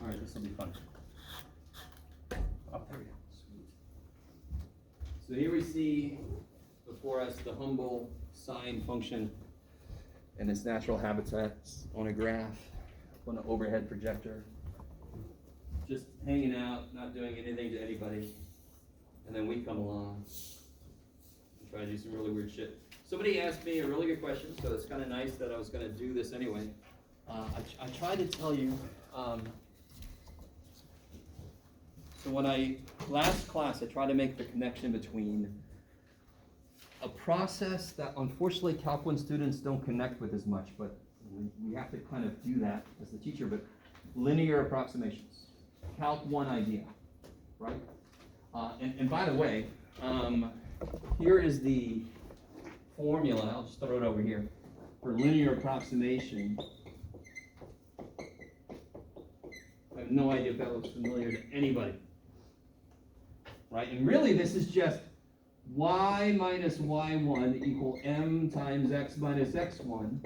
All right, this will be fun. Oh, there we go. Sweet. So here we see before us the humble sine function and its natural habitats on a graph, on an overhead projector. Just hanging out, not doing anything to anybody. And then we come along and try to do some really weird shit. Somebody asked me a really good question, so it's kind of nice that I was going to do this anyway. I tried to tell you, so when last class, I tried to make the connection between a process that unfortunately Calc 1 students don't connect with as much, but we have to kind of do that as the teacher, but linear approximations, Calc 1 idea, right? And by the way, here is the formula, I'll just throw it over here, for linear approximation. I have no idea if that looks familiar to anybody. Right? And really this is just y minus y1 equal m times x minus x1,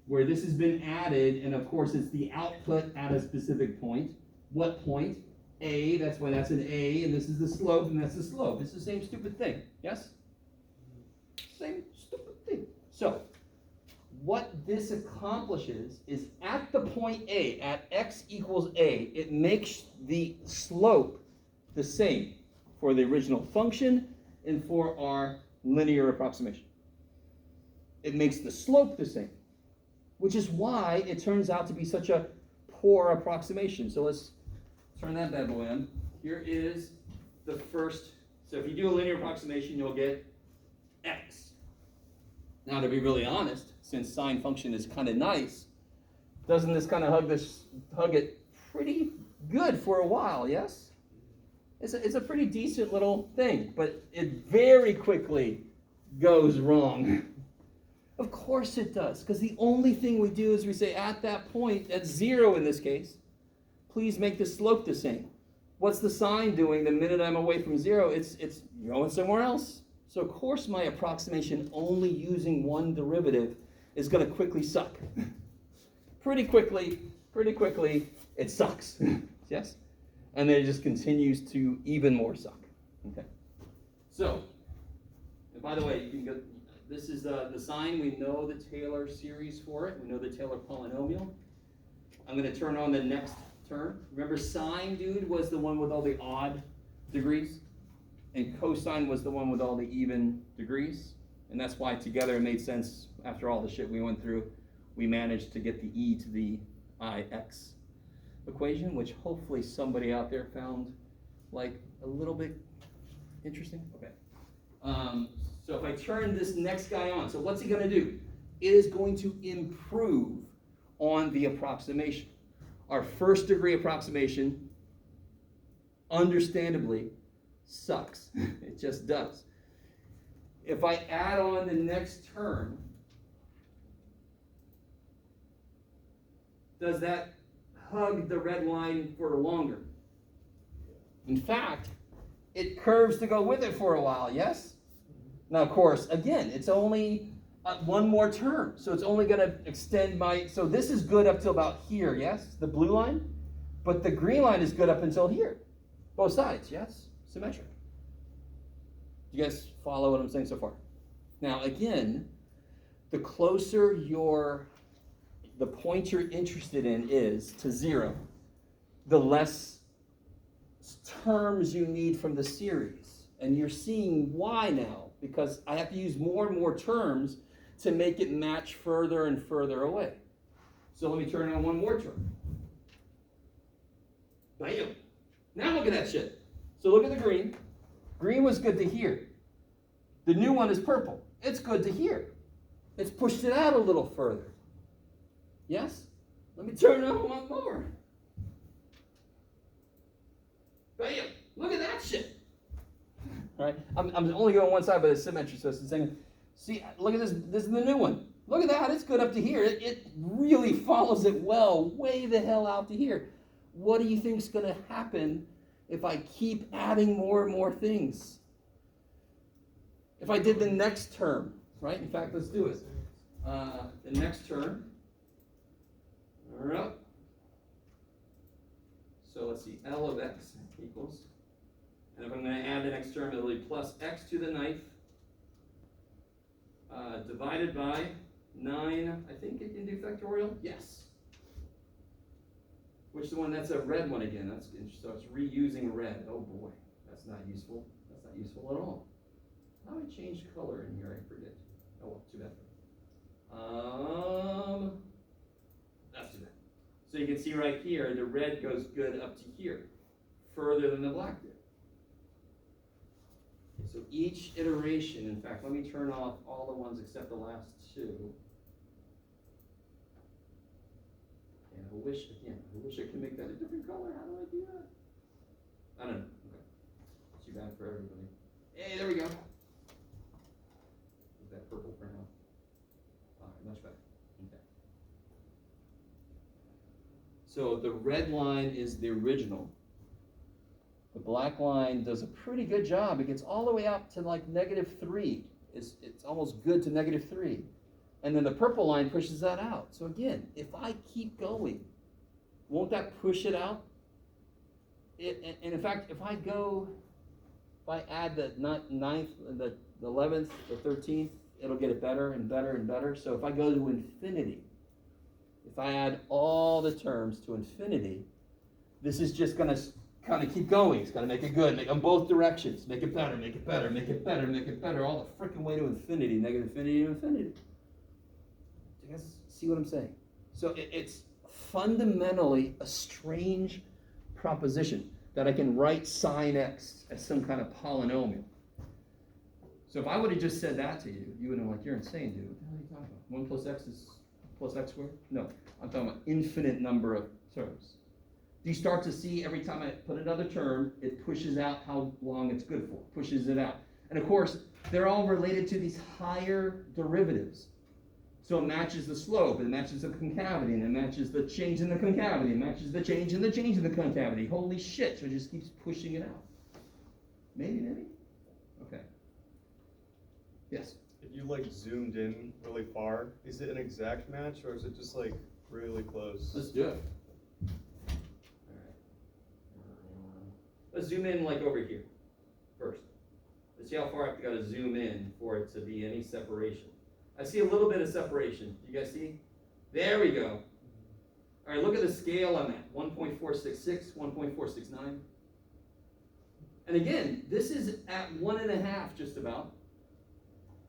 where this has been added, and of course it's the output at a specific point. What point? A, that's why that's an A, and this is the slope, and that's the slope. It's the same stupid thing, yes? Same stupid thing. So, what this accomplishes is at the point A, at x equals A, it makes the slope the same for the original function and for our linear approximation. It makes the slope the same, which is why it turns out to be such a poor approximation. So let's turn that bad boy on. Here is the first. So if you do a linear approximation, you'll get x. Now, to be really honest, since sine function is kind of nice, doesn't this kind of hug it pretty good for a while, yes? It's a pretty decent little thing, but it very quickly goes wrong. Of course it does, because the only thing we do is we say at that point, at 0 in this case, please make the slope the same. What's the sine doing the minute I'm away from 0? It's going somewhere else. So of course my approximation only using one derivative is going to quickly suck. Pretty quickly, it sucks. Yes? And then it just continues to even more suck. Okay. So, and by the way, you can go, this is the sine. We know the Taylor series for it. We know the Taylor polynomial. I'm going to turn on the next term. Remember, sine, dude, was the one with all the odd degrees, and cosine was the one with all the even degrees. And that's why together it made sense. After all the shit we went through, we managed to get the e to the ix equation, which hopefully somebody out there found like a little bit interesting. Okay. So if I turn this next guy on, so what's he going to do? It is going to improve on the approximation. Our first degree approximation, understandably, sucks. It just does. If I add on the next term, does that hug the red line for longer? In fact, it curves to go with it for a while, yes? Now, of course, again, it's only one more term, so it's only going to extend so this is good up till about here, yes? The blue line? But the green line is good up until here. Both sides, yes? Symmetric. You guys follow what I'm saying so far? Now, again, the closer the point you're interested in is to 0, the less terms you need from the series. And you're seeing why now, because I have to use more and more terms to make it match further and further away. So let me turn on one more term. Bam. Now look at that shit. So look at the green. Green was good to here. The new one is purple. It's good to here. It's pushed it out a little further. Yes? Let me turn on one more. Bam! Look at that shit. All right? I'm only going one side, but it's symmetry, so it's the same. See, look at this. This is the new one. Look at that. It's good up to here. It really follows it well, way the hell out to here. What do you think is going to happen if I keep adding more and more things? If I did the next term, right? In fact, let's do it. The next term. All right. So let's see, L of x equals, and if I'm going to add the next term, it'll be plus x to the 9th divided by 9. I think it can do factorial. Yes. Which the one? That's a red one again. That's so it's reusing red. Oh boy, that's not useful. That's not useful at all. How do I change color in here? I forget. Oh well, too bad. That's too bad. So you can see right here, the red goes good up to here, further than the black did. Okay, so each iteration, in fact, let me turn off all the ones except the last two. And I wish I could make that a different color. How do I do that? I don't know. Okay. Too bad for everybody. Hey, there we go. With that purple for now. All right, much better. Okay. So the red line is the original. The black line does a pretty good job. It gets all the way up to like -3. It's almost good to -3. And then the purple line pushes that out. So again, if I keep going, won't that push it out? And in fact, if I add the 9th, the 11th, the 13th, it'll get it better and better and better. So if I go to infinity, if I add all the terms to infinity, this is just going to kind of keep going. It's going to make it good, make them both directions, make it better, make it better, make it better, make it better, all the freaking way to infinity, negative infinity to infinity. Do you guys see what I'm saying? So it's fundamentally a strange proposition that I can write sine x as some kind of polynomial. So if I would have just said that to you, you would have been like, you're insane, dude. What the hell are you talking about? 1 plus x is plus x squared? No, I'm talking about infinite number of terms. Do you start to see every time I put another term, it pushes out how long it's good for, pushes it out. And of course, they're all related to these higher derivatives. So it matches the slope, it matches the concavity, and it matches the change in the concavity, it matches the change in the change in the concavity. Holy shit, so it just keeps pushing it out. Maybe? Okay. Yes? If you like zoomed in really far, is it an exact match or is it just like really close? Let's do it. Alright. Let's zoom in like over here first. Let's see how far I have to go to zoom in for it to be any separation. I see a little bit of separation. Do you guys see? There we go. All right, look at the scale I'm at. 1.466, 1.469. And again, this is at 1.5 just about.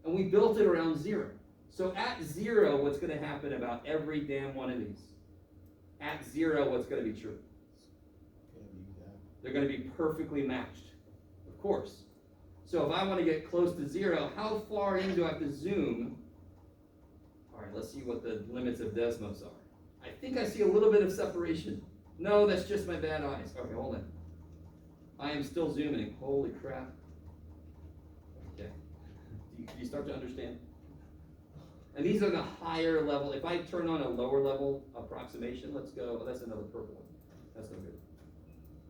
And we built it around 0. So at 0, what's going to happen about every damn one of these? At 0, what's going to be true? They're going to be perfectly matched, of course. So if I want to get close to 0, how far in do I have to zoom? All right, let's see what the limits of Desmos are. I think I see a little bit of separation. No, that's just my bad eyes. Okay, hold on. I am still zooming. Holy crap. Okay. Do you start to understand? And these are the higher level. If I turn on a lower level approximation, let's go. Oh, that's another purple one. That's no good.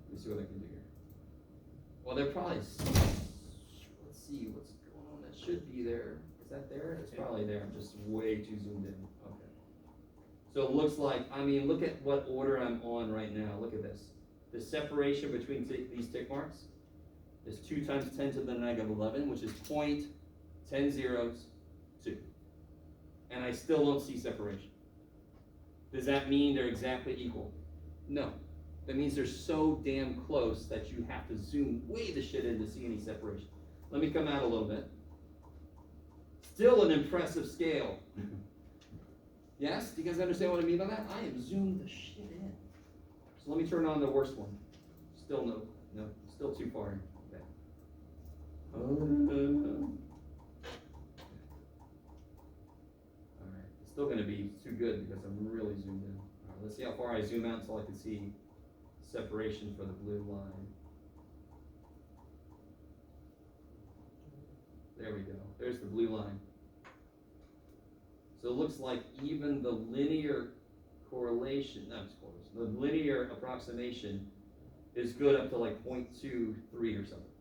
Let me see what I can do here. Well, they're probably, let's see what's going on. That should be there. Is that there? It's probably there. I'm just way too zoomed in. Okay. So it looks like, I mean, look at what order I'm on right now. Look at this. The separation between these tick marks is 2 times 10 to the negative 11, which is 0.1002. And I still don't see separation. Does that mean they're exactly equal? No. That means they're so damn close that you have to zoom way the shit in to see any separation. Let me come out a little bit. Still an impressive scale. Yes? Do you guys understand what I mean by that? I am zoomed the shit in. So let me turn on the worst one. Still no, still too far in. Okay. Alright, it's still going to be too good because I'm really zoomed in. Alright, let's see how far I zoom out until I can see separation for the blue line. There we go. There's the blue line. So it looks like even the linear correlation, the linear approximation is good up to like 0.23 or something.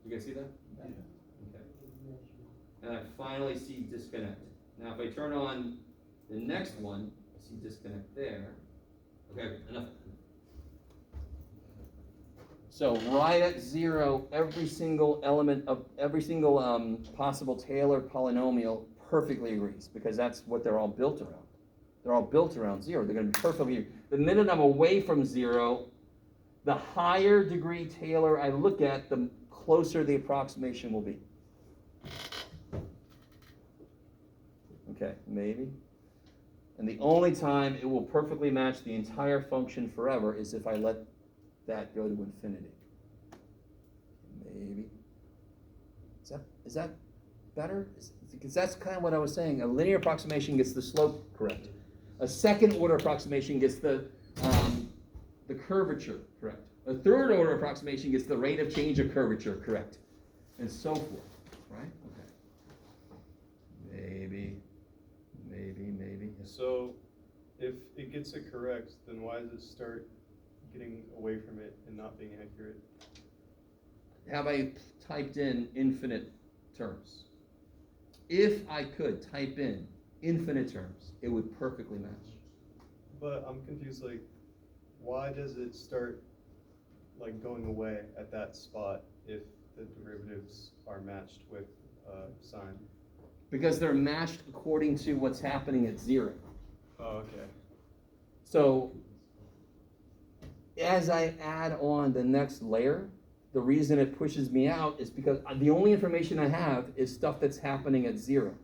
You guys see that? Yeah. Okay. And I finally see disconnect. Now if I turn on the next one, I see disconnect there. Okay, enough. So right at 0, every single element of every single possible Taylor polynomial perfectly agrees, because that's what they're all built around. They're all built around 0. They're going to be perfectly. The minute I'm away from 0, the higher degree Taylor I look at, the closer the approximation will be. Okay, maybe. And the only time it will perfectly match the entire function forever is if I let that go to infinity. Maybe. Is that better? Because that's kind of what I was saying. A linear approximation gets the slope correct. A second order approximation gets the curvature correct. A third order approximation gets the rate of change of curvature correct. And so forth. Right? Okay. Maybe. So if it gets it correct, then why does it start getting away from it and not being accurate? Have I typed in infinite terms? If I could type in infinite terms, it would perfectly match. But I'm confused, like, why does it start, like, going away at that spot if the derivatives are matched with sign? Because they're matched according to what's happening at 0. Oh, okay. So as I add on the next layer, the reason it pushes me out is because the only information I have is stuff that's happening at 0.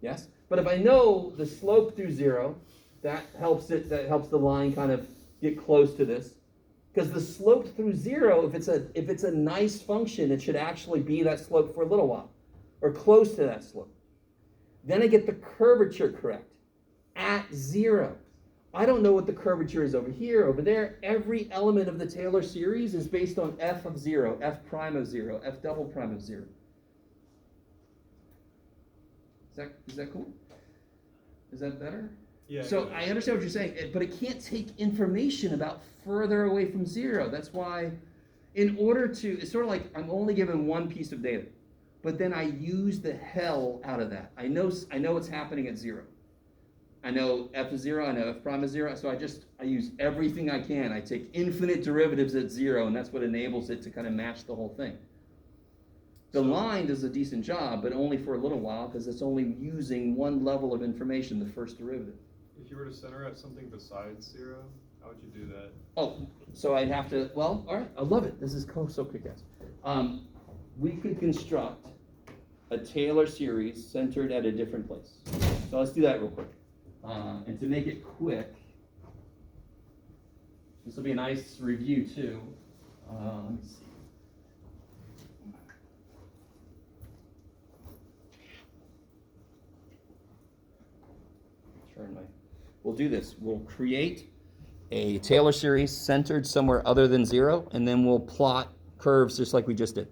Yes? But if I know the slope through 0, that helps the line kind of get close to this. Because the slope through 0, if it's a nice function, it should actually be that slope for a little while, or close to that slope. Then I get the curvature correct at 0. I don't know what the curvature is over here, over there. Every element of the Taylor series is based on f of 0, f prime of 0, f double prime of 0. Is that cool? Is that better? Yeah. So I understand what you're saying, but it can't take information about further away from 0. That's why, in order to, it's sort of like I'm only given one piece of data, but then I use the hell out of that. I know what's happening at 0. I know f is 0, I know f prime is 0, so I use everything I can. I take infinite derivatives at 0, and that's what enables it to kind of match the whole thing. The line does a decent job, but only for a little while, because it's only using one level of information, the first derivative. If you were to center at something besides 0, how would you do that? Oh, so I'd have to, well, all right, I love it. This is so kick-ass. We could construct a Taylor series centered at a different place. So let's do that real quick. And to make it quick, this will be a nice review too. Let me see. We'll do this. We'll create a Taylor series centered somewhere other than 0, and then we'll plot curves just like we just did.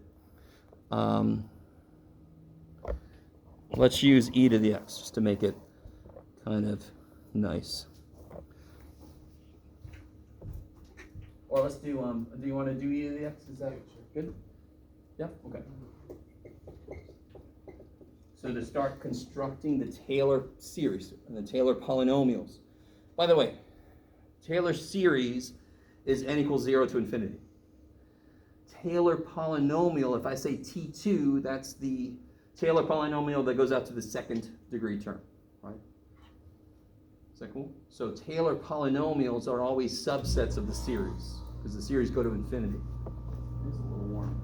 Let's use e to the x just to make it kind of nice. Or let's do you want to do e to the x? Is that good? Yeah? Okay. So to start constructing the Taylor series and the Taylor polynomials. By the way, Taylor series is n equals 0 to infinity. Taylor polynomial, if I say T2, that's the Taylor polynomial that goes out to the second degree term, right? Is that cool? So Taylor polynomials are always subsets of the series, because the series go to infinity. It's a little warm.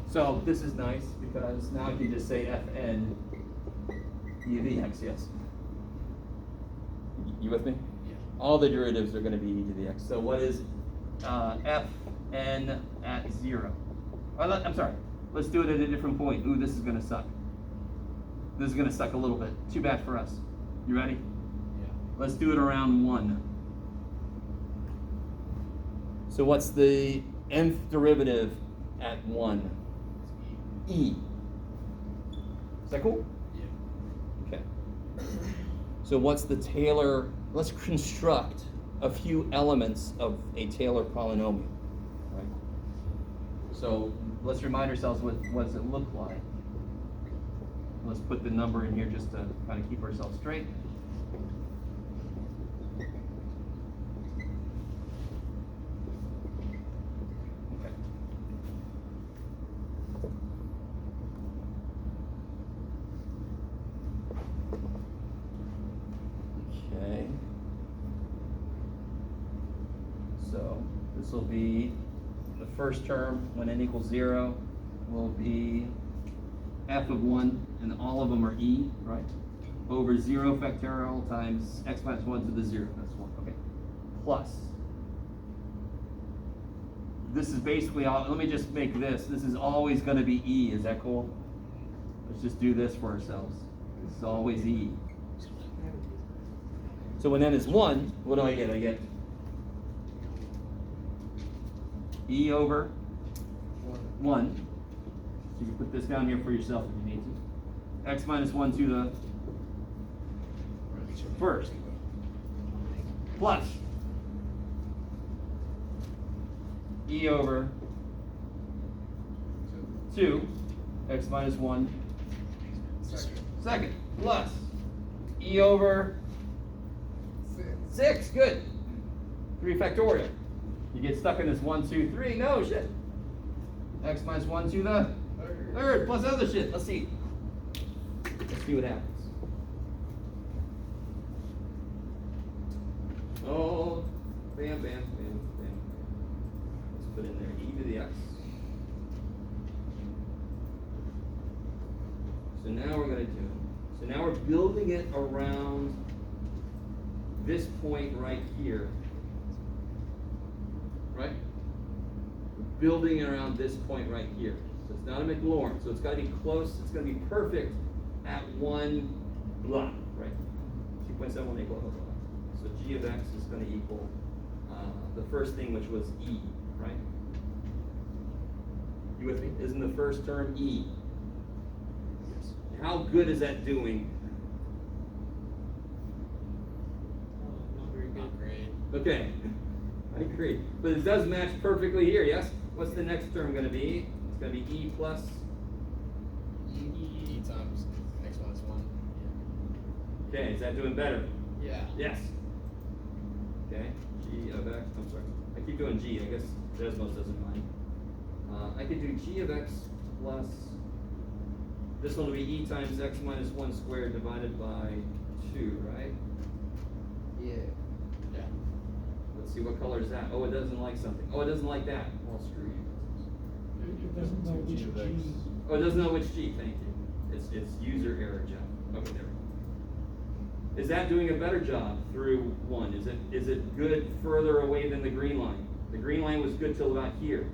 So this is nice, because now I can just say Fn e to the x, yes? You with me? Yeah. All the derivatives are going to be e to the x. So what is Fn at 0? I'm sorry. Let's do it at a different point. Ooh, this is going to suck. This is going to suck a little bit. Too bad for us. You ready? Yeah. Let's do it around 1. So what's the nth derivative at 1? E. Is that cool? Yeah. Okay. So what's the Taylor? Let's construct a few elements of a Taylor polynomial. Right? So let's remind ourselves what does it look like. Let's put the number in here just to kind of keep ourselves straight. will be, the first term, when n equals 0, will be f of 1, and all of them are e, right? Over 0 factorial times x minus 1 to the 0, that's 1, okay. Plus. This is basically all, let me just make this is always going to be e, is that cool? Let's just do this for ourselves. This is always e. So when n is 1, what do I get? I get e over 1. So you can put this down here for yourself if you need to. X minus 1 to the first. Plus e over 2, x minus 1 second, plus e over 6, good. 3 factorial. You get stuck in this 1, 2, 3, no shit. X minus 1 to the third, plus other shit. Let's see. Let's see what happens. Oh, bam, bam, bam, bam. Let's put in there e to the x. So now we're going to do, so now we're building it around this point right here. Right? We're building it around this point right here. So it's not a McLaurin, so it's got to be close, it's going to be perfect at 1 blah, right? 2.71 equal blah, blah, blah. So g of x is going to equal the first thing, which was e, right? You with me? Isn't the first term e? Yes. How good is that doing? Not very good. Great. Okay, I agree. But it does match perfectly here, yes? What's the next term going to be? It's going to be e plus E times x minus 1. Okay, is that doing better? Yeah. Yes. Okay, g of x, I'm sorry. I keep doing g, I guess Desmos doesn't mind. I could do g of x plus, this one will be e times x minus 1 squared divided by 2, right? Yeah. Yeah. Let's see, what color is that? Oh, it doesn't like something. Oh, it doesn't like that. Well, screw you. It doesn't know which G of X. G. Oh, it doesn't know which g, thank you. It's user error, Jeff. Okay, there we go. Is that doing a better job through 1? Is it good further away than the green line? The green line was good till about here.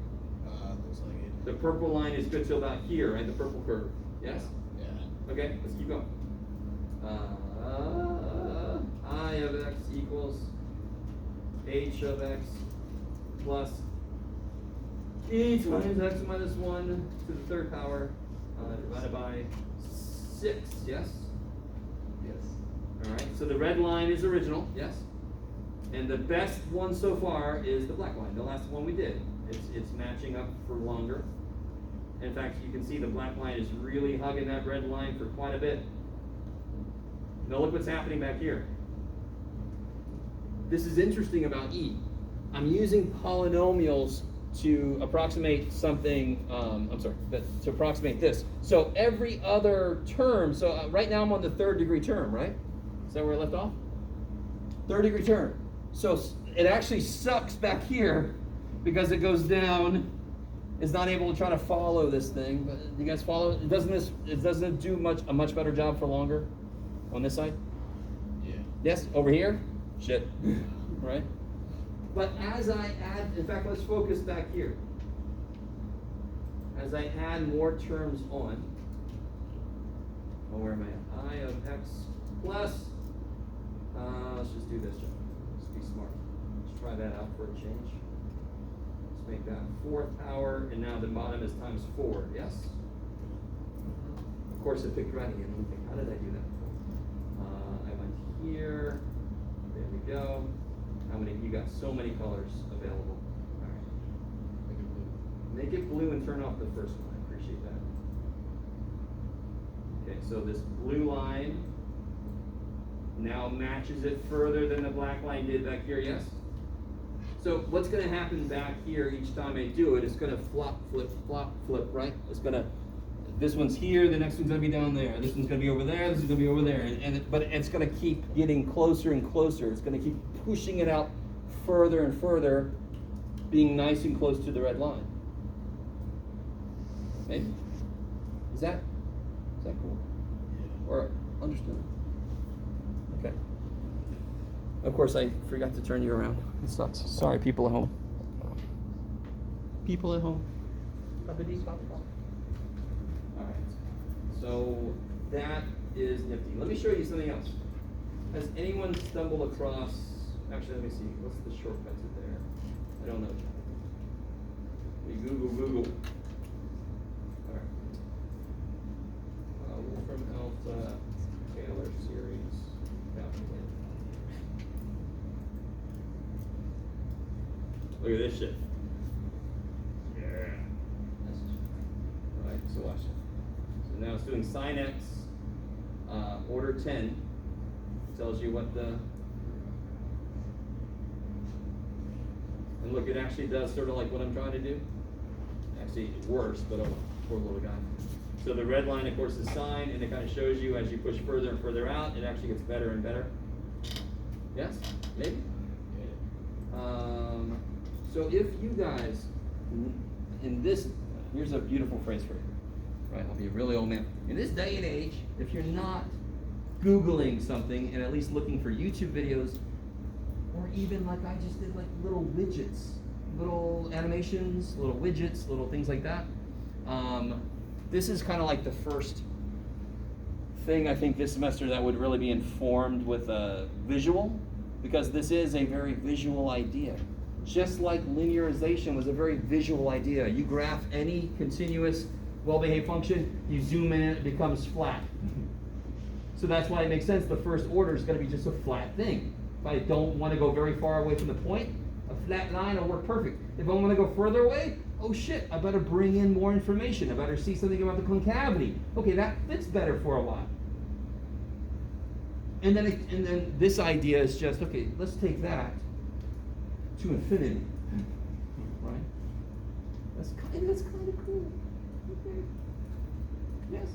Looks like it. The purple line is good till about here, right? The purple curve. Yes? Yeah. Okay, let's keep going. I of x equals h of x plus e times x minus 1 to the third power divided by 6, yes? Yes. Alright, so the red line is original, yes? And the best one so far is the black line, the last one we did. It's matching up for longer. In fact, you can see the black line is really hugging that red line for quite a bit. Now look what's happening back here. This is interesting about E. I'm using polynomials to approximate something, to approximate this. So every other term, so right now I'm on the 3rd degree term, right? Is that where I left off? 3rd degree term. So it actually sucks back here because it goes down, is not able to try to follow this thing. But you guys follow? It doesn't do a much better job for longer on this side? Yeah. Yes, over here? Shit. Right? But as I add, in fact, let's focus back here. As I add more terms on, where am I at? I of x plus, let's just do this, John. Let's be smart. Let's try that out for a change. Let's make that 4th power, and now the bottom is times 4, yes? Of course, it picked right again. Let me think, how did I do that before? I went here, there we go. How many, you got so many colors available. All right. Make it blue and turn off the first one. I appreciate that. Okay, so this blue line now matches it further than the black line did back here, yes? So what's going to happen back here each time I do it, it's going to flop, flip, right? It's going to, this one's here, the next one's going to be down there, this one's going to be over there, this is going to be over there, but it's going to keep getting closer and closer. It's going to keep pushing it out further and further being nice and close to the red line. Maybe. Is that cool? Or understood? Okay. Of course, I forgot to turn you around. It sucks. Sorry, people at home. People at home. All right. So that is nifty. Let me show you something else. Has anyone stumbled across? Actually, let me see. What's the shortcut to there? I don't know. We Google. All right. Wolfram Alpha Taylor series. Calculator. Look at this shit. Yeah. Right. So watch it. So now it's doing sin x, order 10. Tells you what the. And look, it actually does sort of like what I'm trying to do. Actually, worse, but oh, poor little guy. So the red line, of course, is sine, and it kind of shows you as you push further and further out, it actually gets better and better. Yes? Maybe? So if you guys, in this, here's a beautiful phrase for you. Right, I'll be a really old man. In this day and age, if you're not Googling something and at least looking for YouTube videos, or even like I just did, like little widgets, little animations, little widgets, little things like that. This is kind of like the first thing I think this semester that would really be informed with a visual, because this is a very visual idea. Just like linearization was a very visual idea. You graph any continuous, well-behaved function, you zoom in, it becomes flat. So that's why it makes sense the first order is going to be just a flat thing. If I don't want to go very far away from the point, a flat line will work perfect. If I want to go further away, oh shit, I better bring in more information. I better see something about the concavity. Okay, that fits better for a while. And then this idea is just, okay, let's take that to infinity. Right? That's kind of cool. Okay. Yes?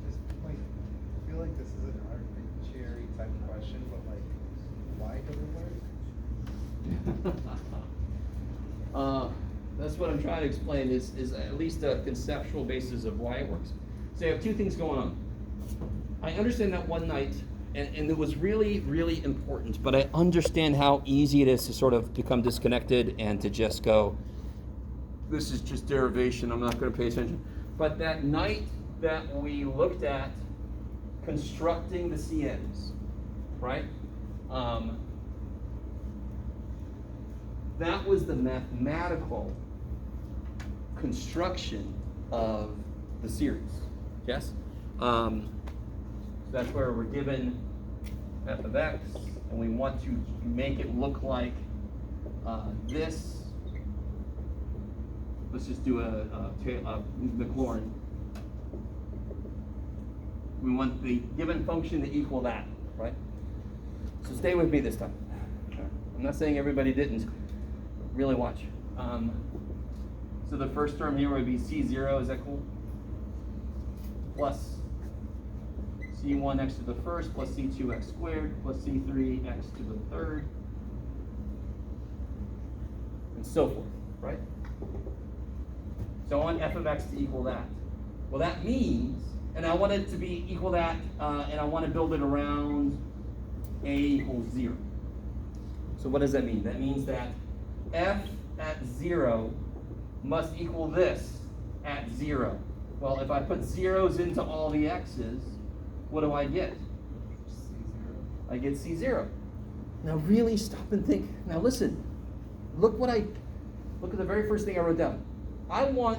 Just like, I feel like this is an arbitrary type of question, but like, why does it work? That's what I'm trying to explain is at least a conceptual basis of why it works. So I have two things going on. I understand that one night, and it was really, really important, but I understand how easy it is to sort of become disconnected and to just go, this is just derivation, I'm not going to pay attention. But that night that we looked at constructing the CNs, right? That was the mathematical construction of the series. Yes? That's where we're given f of x, and we want to make it look like this. Let's just do a Maclaurin. We want the given function to equal that, right? So stay with me this time. I'm not saying everybody didn't. Really watch. So the first term here would be C0, is that cool? Plus C1x to the first, plus C2x squared, plus C3x to the third, and so forth, right? So I want f of x to equal that. Well, that means, and I want it to be equal that, and I want to build it around a equals 0. So what does that mean? That means that f at 0 must equal this at 0. Well, if I put zeros into all the x's, what do I get? C0. I get C0. Now really stop and think. Now listen, look at the very first thing I wrote down. I want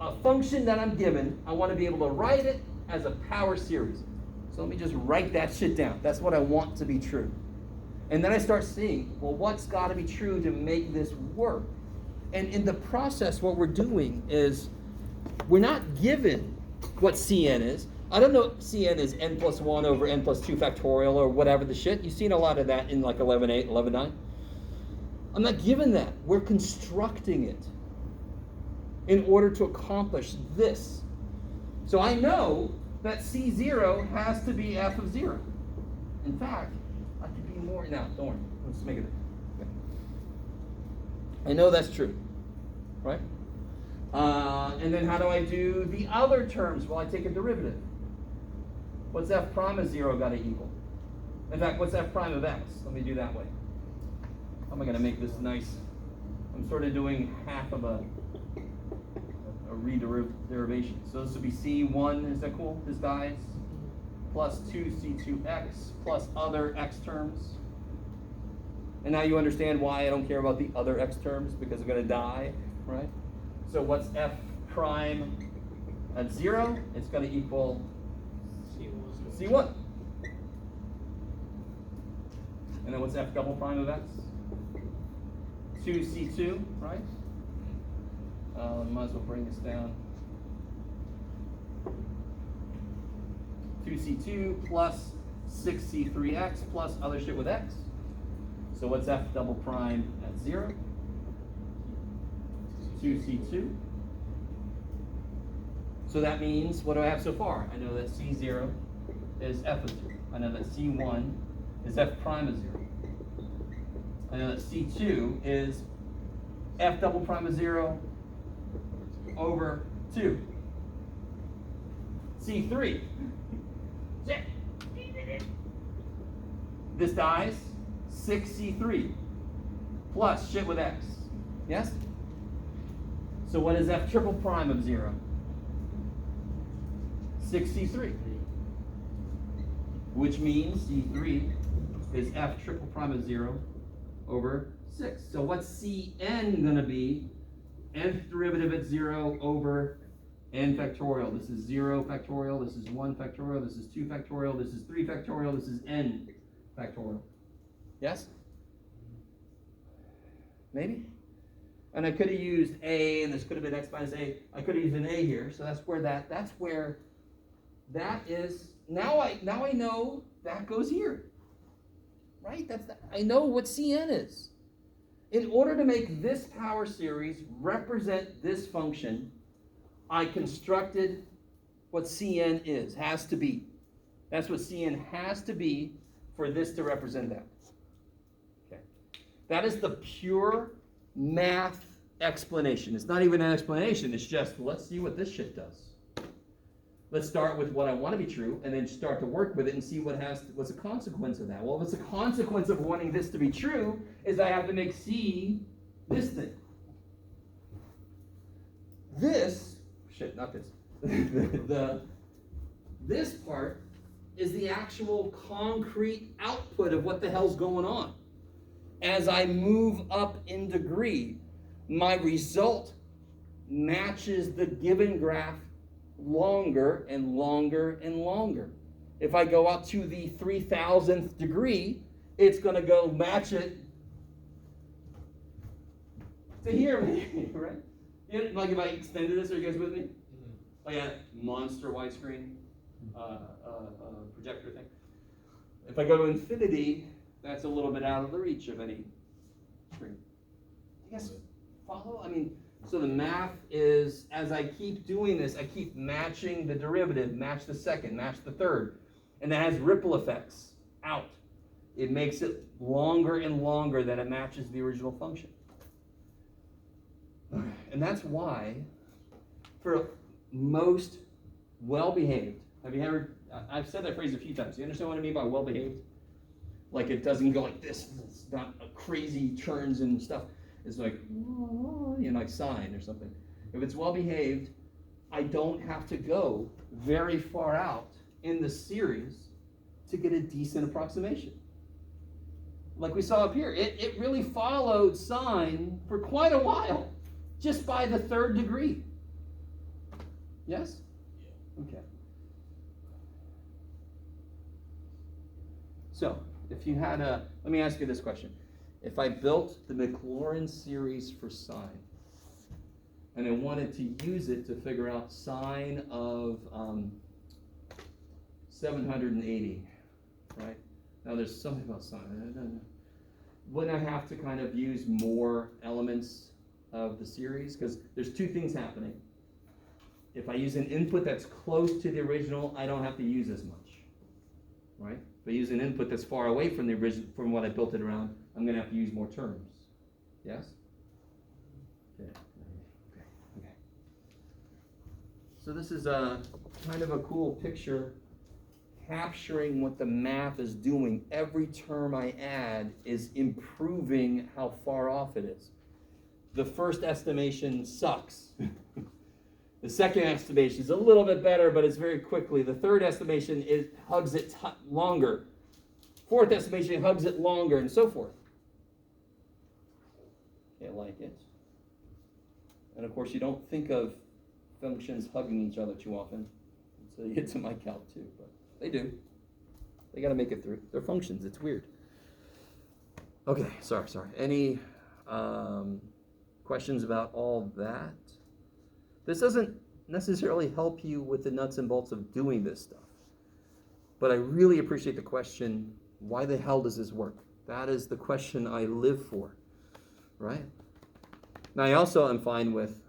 a function that I'm given, I want to be able to write it as a power series. So let me just write that shit down. That's what I want to be true. And then I start seeing, well, what's got to be true to make this work? And in the process, what we're doing is we're not given what Cn is. I don't know if Cn is n plus 1 over n plus 2 factorial or whatever the shit. You've seen a lot of that in like 11.8, 11.9. I'm not given that. We're constructing it in order to accomplish this. So I know that C0 has to be f of 0. In fact, I could be more, now, don't worry, let's make it. Okay. I know that's true. right? And then how do I do the other terms? Well, I take a derivative. What's f prime of 0 got to equal? In fact, what's f prime of x? Let me do that way. How am I going to make this nice? I'm sort of doing half of a derivation. So this would be c1, is that cool? This dies. Plus 2c2x plus other x terms. And now you understand why I don't care about the other x terms, because they're going to die, right? So what's f prime at 0? It's going to equal c1. And then what's f double prime of x? 2c2, right? Might as well bring this down. 2c2 plus 6c3x plus other shit with x. So what's f double prime at 0? 2c2. So that means, what do I have so far? I know that c0 is f of 0. I know that c1 is f prime of 0. I know that c2 is f double prime of 0 over 2. c3. This dies. 6c3 plus shit with x. Yes? So what is f triple prime of 0? 6c3. Which means c3 is f triple prime of 0 over 6. So what's cn going to be? Nth derivative at 0 over n factorial. This is 0 factorial, this is 1 factorial, this is 2 factorial, this is 3 factorial, this is n factorial. Yes? Maybe? And I could have used a, and this could have been x minus a. I could have used an a here, so that's where that is. Now I know that goes here. Right? I know what Cn is. In order to make this power series represent this function, I constructed what Cn is, has to be. That's what Cn has to be for this to represent that. Okay. That is the pure math explanation. It's not even an explanation, it's just, let's see what this shit does. Let's start with what I want to be true, and then start to work with it and see what's the consequence of that. Well, what's the consequence of wanting this to be true is I have to make C this thing. This this part is the actual concrete output of what the hell's going on. As I move up in degree, my result matches the given graph longer and longer and longer. If I go up to the 3,000th degree, it's going to go match it to here, maybe, right? Like if I extended this, are you guys with me? Like a monster widescreen projector thing. If I go to infinity, that's a little bit out of the reach of any screen. You guys follow? I mean, so the math is, as I keep doing this, I keep matching the derivative, match the second, match the third. And that has ripple effects out. It makes it longer and longer that it matches the original function. And that's why, for most well-behaved, have you ever, I've said that phrase a few times. Do you understand what I mean by well-behaved? Like it doesn't go like this. It's not a crazy turns and stuff. It's like, like sine or something. If it's well-behaved, I don't have to go very far out in the series to get a decent approximation. Like we saw up here, it really followed sine for quite a while, just by the third degree. Yes? Okay. So, if you had let me ask you this question. If I built the Maclaurin series for sine, and I wanted to use it to figure out sine of 780, right? Now there's something about sine. Wouldn't I have to kind of use more elements of the series? Because there's two things happening. If I use an input that's close to the original, I don't have to use as much, right? If I use an input that's far away from the original, from what I built it around, I'm going to have to use more terms. Yes? Okay. So this is a kind of a cool picture capturing what the math is doing. Every term I add is improving how far off it is. The first estimation sucks. The second estimation is a little bit better, but it's very quickly. The third estimation hugs it longer. Fourth estimation hugs it longer, and so forth. Can't like it. And of course, you don't think of functions hugging each other too often. So you get to my calc too, but they do. They got to make it through. They're functions. It's weird. Okay, sorry. Any questions about all that? This doesn't necessarily help you with the nuts and bolts of doing this stuff. But I really appreciate the question, why the hell does this work? That is the question I live for, right? Now, I also am fine with,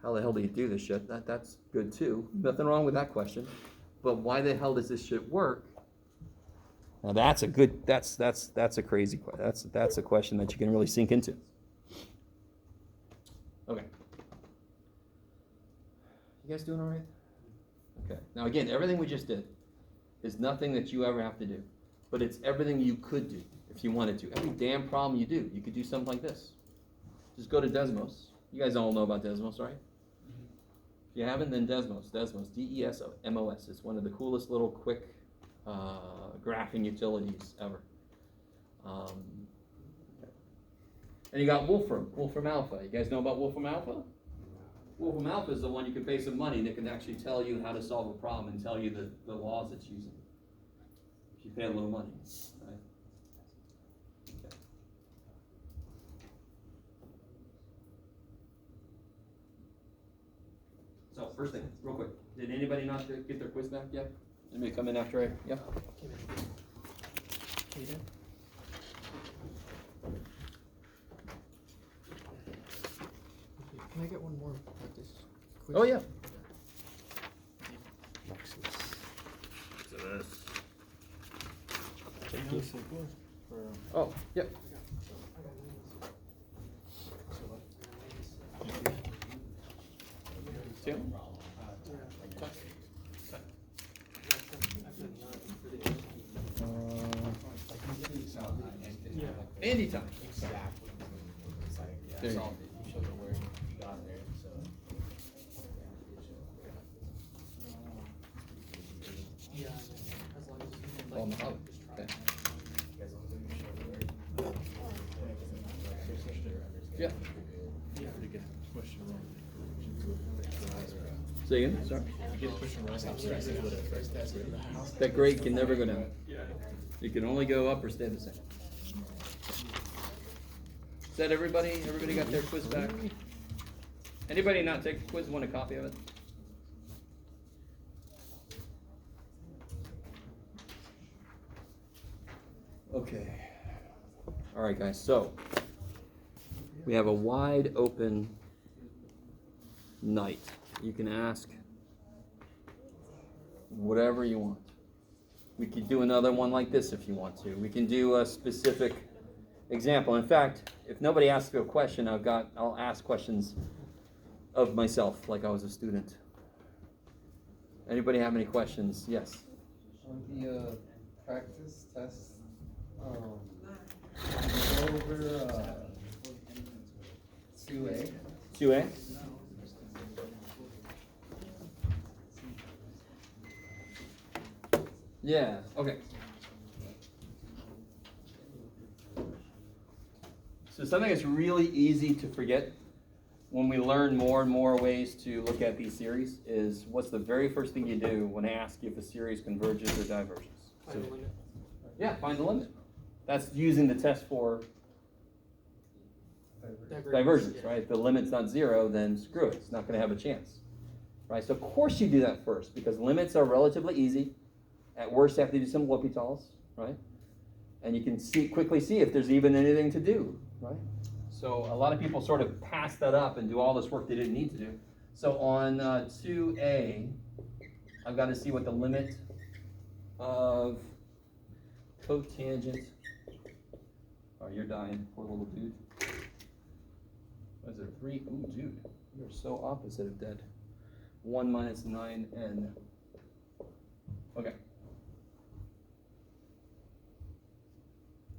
how the hell do you do this shit? That's good too. Nothing wrong with that question. But why the hell does this shit work? Now that's a crazy question. That's a question that you can really sink into. Okay. You guys doing all right? Okay. Now again, everything we just did is nothing that you ever have to do. But it's everything you could do if you wanted to. Every damn problem you do, you could do something like this. Just go to Desmos. You guys all know about Desmos, right? If you haven't, then Desmos, D-E-S-M-O-S. It's one of the coolest little quick graphing utilities ever. And you got Wolfram Alpha. You guys know about Wolfram Alpha? Wolfram Alpha is the one you can pay some money and it can actually tell you how to solve a problem and tell you the laws it's using. If you pay a little money, right? Okay. So, first thing, real quick. Did anybody not get their quiz back yet? Anybody come in after I, yeah? Can I get one more practice quiz? Oh, yeah. Oh, yep. Tim? Andy time. Exactly. It's like, yeah, There it's you all, you showed her where you got there, so. Yeah, as long as you can, Oh, like, no. just try. Okay. As long as you showed her. Yeah. Yeah. Say again, sorry. That grade can never go down. It can only go up or stay the same. Is that everybody? Everybody got their quiz back? Anybody not take the quiz want a copy of it? Okay. All right, guys, so we have a wide open night. You can ask whatever you want. We could do another one like this if you want to. We can do a specific example. In fact, if nobody asks you a question, I'll ask questions of myself like I was a student. Anybody have any questions? Yes. On the practice test, go over 2A. 2A? Yeah, okay. So something that's really easy to forget when we learn more and more ways to look at these series is what's the very first thing you do when I ask you if a series converges or diverges? Find the limit. Yeah, find the limit. That's using the test for divergence, Yeah. right? If the limit's not 0, then screw it. It's not going to have a chance, right? So of course you do that first because limits are relatively easy. At worst, you have to do some L'Hopital's, right? And you can quickly see if there's even anything to do, right? So a lot of people sort of pass that up and do all this work they didn't need to do. So on 2A, I've got to see what the limit of cotangent. Oh, you're dying, poor little dude. What is it, 3? Ooh, dude, you're so opposite of dead. 1 minus 9n. Okay.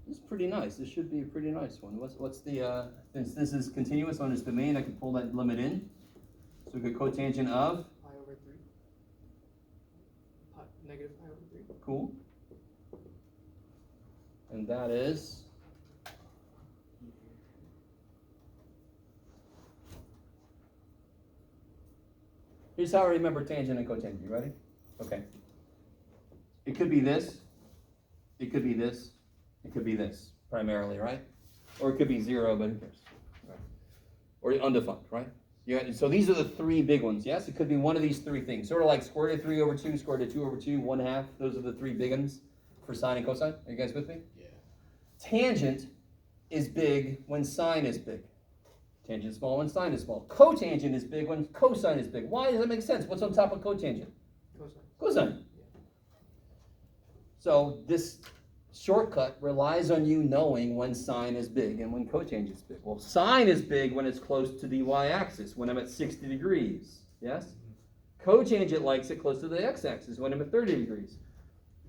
This is pretty nice. This should be a pretty nice one. What's the, since this is continuous on its domain, I can pull that limit in. So we get cotangent of, Pi over 3. Negative pi over 3. cool. And that is, here's how I remember tangent and cotangent. You ready? Okay. It could be this. It could be this. It could be this, primarily, right? Or it could be 0, but who cares? Right. Or undefined, right? Yeah, so these are the three big ones, yes? It could be one of these three things. Sort of like square root of 3 over 2, square root of 2 over 2, 1/2. Those are the three big ones for sine and cosine. Are you guys with me? Yeah. Tangent is big when sine is big. Tangent is small when sine is small. Cotangent is big when cosine is big. Why does that make sense? What's on top of cotangent? Cosine. Cosine. So this shortcut relies on you knowing when sine is big and when cotangent is big. Well, sine is big when it's close to the y-axis, when I'm at 60 degrees. Yes? Cotangent likes it close to the x-axis, when I'm at 30 degrees.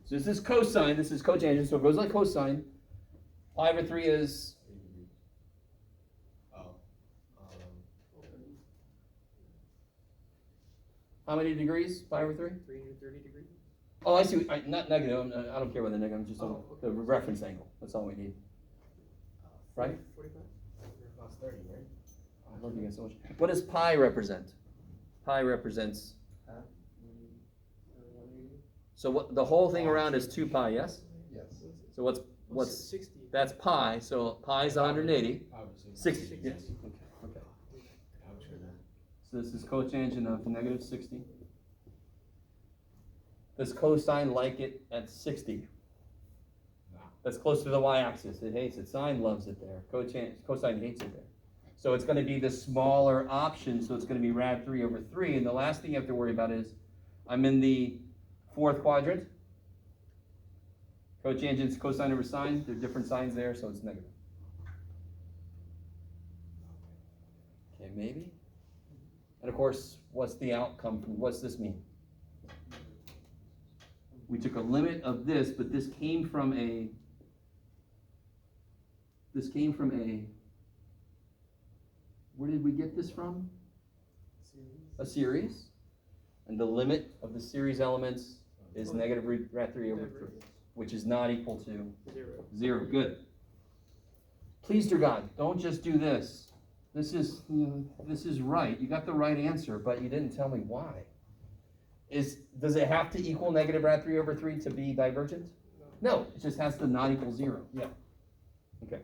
So this is cosine, this is cotangent, so it goes like cosine. Pi over 3 is, Oh. how many degrees? Pi over 3? 330 degrees. Oh, I see. Not negative. I don't care about the negative. I'm just on Oh, the okay. reference angle. That's all we need. Right? 45. That's 30, right? I love you guys so much. What does pi represent? Pi represents. So what? The whole thing around is 2 pi. Yes. Yes. So what's 60. that's pi. So pi is 180. Obviously. 60. Yes. Okay. I'm sure that. So this is cotangent of negative 60. Does cosine like it at 60? No. That's close to the y-axis. It hates it. Sine loves it there. Cosine hates it there. So it's going to be the smaller option. So it's going to be rad 3 over 3. And the last thing you have to worry about is I'm in the fourth quadrant. Cotangent's cosine over sine. There are different signs there, so it's negative. Okay, maybe. And of course, what's the outcome? What's this mean? We took a limit of this, but this came from a, where did we get this from? A series. And the limit of the series elements is negative rad 3 over 3, which is not equal to 0. Good. Please, dear God, don't just do this. This is right. You got the right answer, but you didn't tell me why. Does it have to equal negative rad 3 over 3 to be divergent? No, it just has to not equal 0. Yeah. Okay.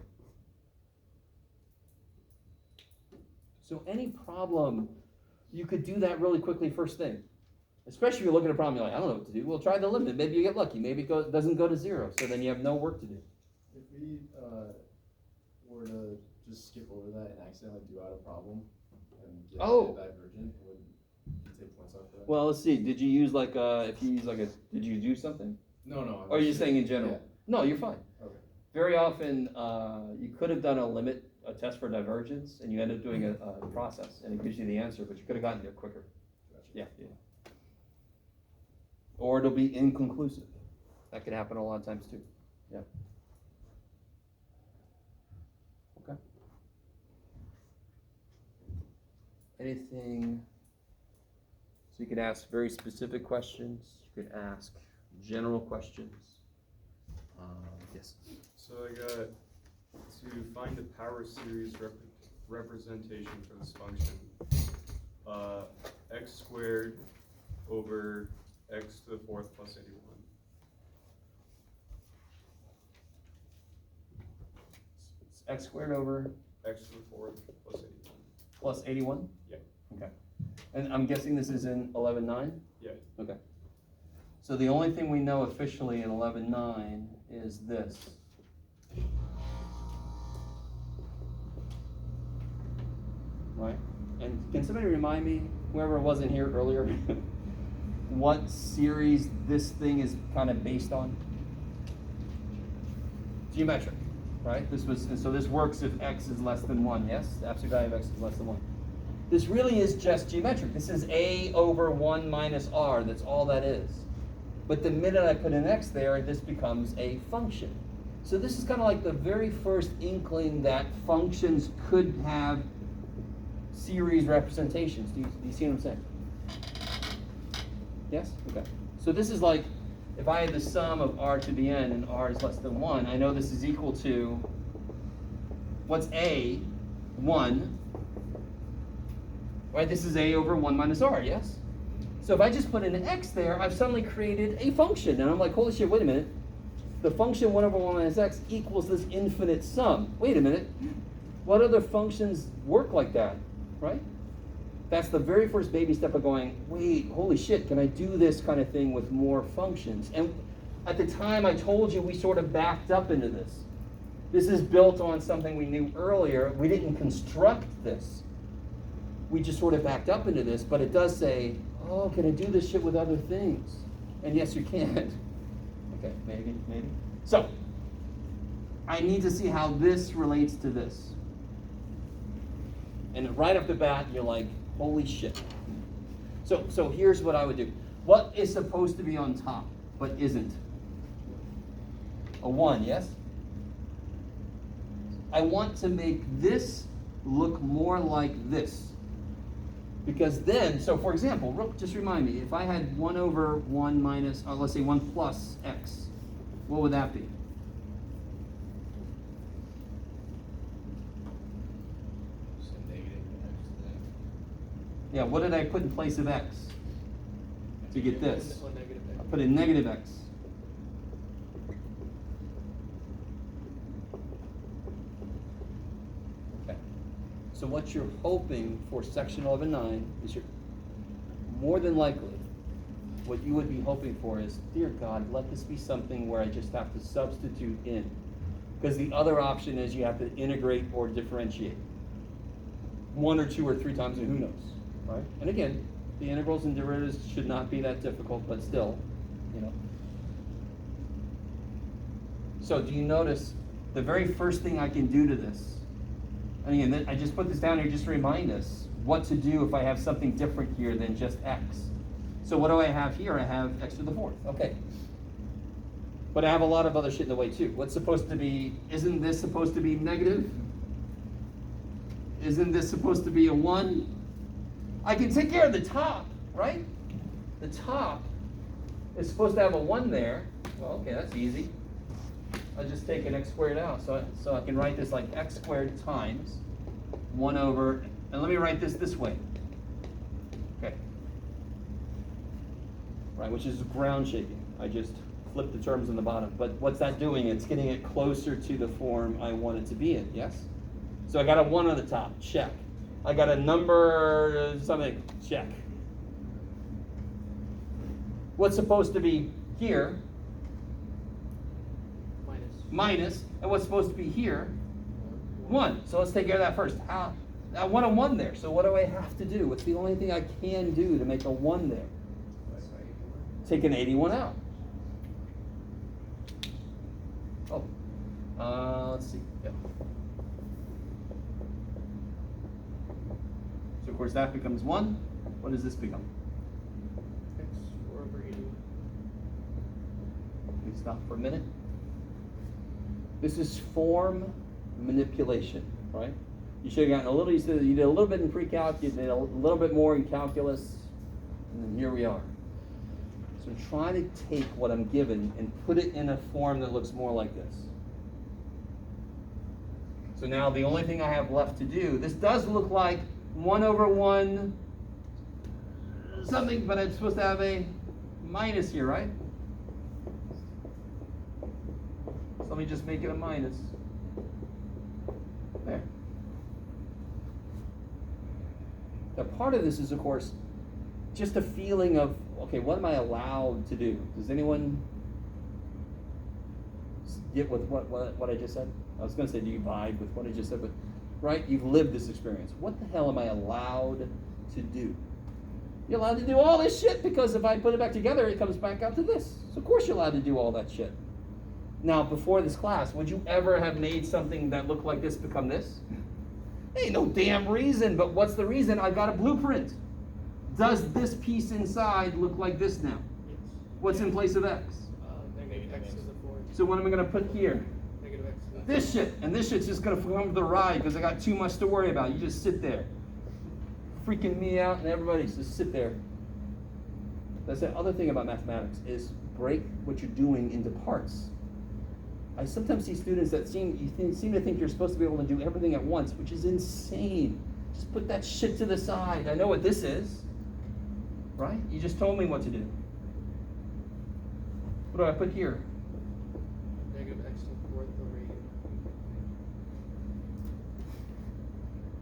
So any problem, you could do that really quickly first thing. Especially if you're looking at a problem, you're like, I don't know what to do. Well, try the limit. Maybe you get lucky. Maybe it doesn't go to 0. So then you have no work to do. If we were to just skip over that and accidentally do out a problem and get Oh. it divergent, would you take points off for that? Well, let's see. Did you use did you do something? No. Or are you saying in general? Yeah. No, you're fine. Okay. Very often, you could have done a test for divergence, and you end up doing a process, and it gives you the answer, but you could have gotten there quicker. Gotcha. Yeah. Or it'll be inconclusive. That could happen a lot of times too. Yeah. Okay. Anything? So you could ask very specific questions. You could ask general questions. Yes. So I got to find the power series representation for this function. X squared over x to the fourth plus 81. It's x squared over X to the fourth plus 81. plus 81? Yeah. Okay. And I'm guessing this is in 11.9? Yeah. Okay. So the only thing we know officially in 11.9 is this. Right? And can somebody remind me, whoever wasn't here earlier, what series this thing is kind of based on? Geometric, right? So this works if x is less than 1, yes? The absolute value of x is less than 1. This really is just geometric. This is a over 1 minus r. That's all that is. But the minute I put an x there, this becomes a function. So this is kind of like the very first inkling that functions could have series representations. Do you see what I'm saying? Yes? Okay. So this is like, if I had the sum of r to the n and r is less than 1, I know this is equal to, what's a? 1. Right? This is a over 1 minus r, yes? So if I just put an x there, I've suddenly created a function. And I'm like, holy shit, wait a minute. The function 1 over 1 minus x equals this infinite sum. Wait a minute. What other functions work like that, right? That's the very first baby step of going, wait, holy shit, can I do this kind of thing with more functions? And at the time I told you we sort of backed up into this. This is built on something we knew earlier. We didn't construct this. We just sort of backed up into this, but it does say, oh, can I do this shit with other things? And yes, you can. Okay, maybe. So, I need to see how this relates to this. And right off the bat, you're like, holy shit. So here's what I would do. What is supposed to be on top, but isn't? A 1, yes? I want to make this look more like this. Because then, so for example, just remind me, if I had 1 over 1 minus, or let's say 1 plus x, what would that be? Just a negative x to that. Yeah, what did I put in place of x to get this? One negative I x. put in negative x. Okay. So what you're hoping for section 11.9 is you're more than likely, what you would be hoping for is, dear God, let this be something where I just have to substitute in. Because the other option is you have to integrate or differentiate. 1 or 2 or 3 times, and who knows, right? And again, the integrals and derivatives should not be that difficult, but still, you know. So do you notice the very first thing I can do to this? And again, I just put this down here just to remind us what to do if I have something different here than just x. So what do I have here? I have x to the 4th. Okay. But I have a lot of other shit in the way too. What's supposed to be, isn't this supposed to be negative? Isn't this supposed to be a 1? I can take care of the top, right? The top is supposed to have a 1 there. Well, okay, that's easy. I'll just take an x squared out. So I can write this like x squared times 1 over, and let me write this way. Okay. Right, which is ground shaping. I just flipped the terms on the bottom. But what's that doing? It's getting it closer to the form I want it to be in, yes? So I got a 1 on the top, check. I got a number, something, check. What's supposed to be here? Minus. And what's supposed to be here? 1. So let's take care of that first. I want a 1 there, so what do I have to do? What's the only thing I can do to make a 1 there? Take an 81 out. Oh, let's see. Yeah. So of course that becomes 1. What does this become? X 4 over 81. Let me stop for a minute. This is form manipulation, right? You should have gotten a little, you did a little bit in pre-calc, you did a little bit more in calculus, and then here we are. So try to take what I'm given and put it in a form that looks more like this. So now the only thing I have left to do, this does look like 1 over 1 something, but I'm supposed to have a minus here, right? So let me just make it a minus. There. Now part of this is, of course, just a feeling of, okay, what am I allowed to do? Does anyone get with what I just said? I was going to say, do you vibe with what I just said? But, right, you've lived this experience. What the hell am I allowed to do? You're allowed to do all this shit because if I put it back together, it comes back out to this. So of course you're allowed to do all that shit. Now, before this class, would you ever have made something that looked like this become this? Ain't no damn reason, but what's the reason? I've got a blueprint. Does this piece inside look like this now? Yes. What's in place of x? Negative x to the 4. So what am I gonna put here? Negative x to the 4. This shit, and this shit's just gonna come for the ride because I got too much to worry about. You just sit there. Freaking me out and everybody's just sit there. That's the other thing about mathematics is break what you're doing into parts. I sometimes see students that seem to think you're supposed to be able to do everything at once, which is insane. Just put that shit to the side. I know what this is, right? You just told me what to do. What do I put here? Negative x to the 4th over 80.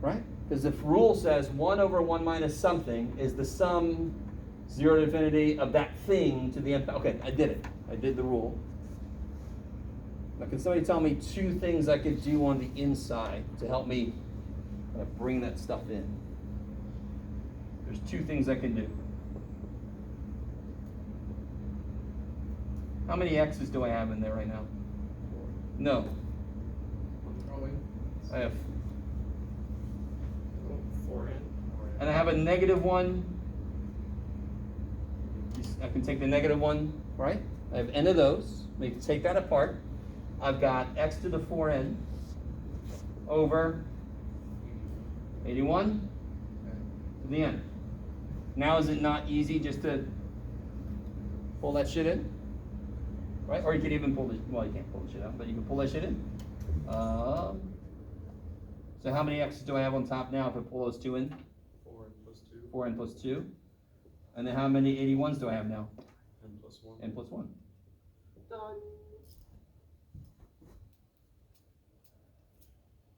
Right? Because the rule says 1 over 1 minus something is the sum 0 to infinity of that thing to the nth. Okay, I did it. I did the rule. Now, can somebody tell me 2 things I could do on the inside to help me kind of bring that stuff in? There's 2 things I can do. How many x's do I have in there right now? No. I have, 4n. and I have a -1. I can take the -1, right? I have n of those. We can take that apart. I've got x to the 4n over 81 to the n. Now is it not easy just to pull that shit in? Right? Or you could even pull the, well, you can't pull the shit out, but you can pull that shit in. So how many x's do I have on top now if I pull those 2 in? 4n plus 2. 4n plus 2. And then how many 81s do I have now? N plus 1. N plus 1. Done.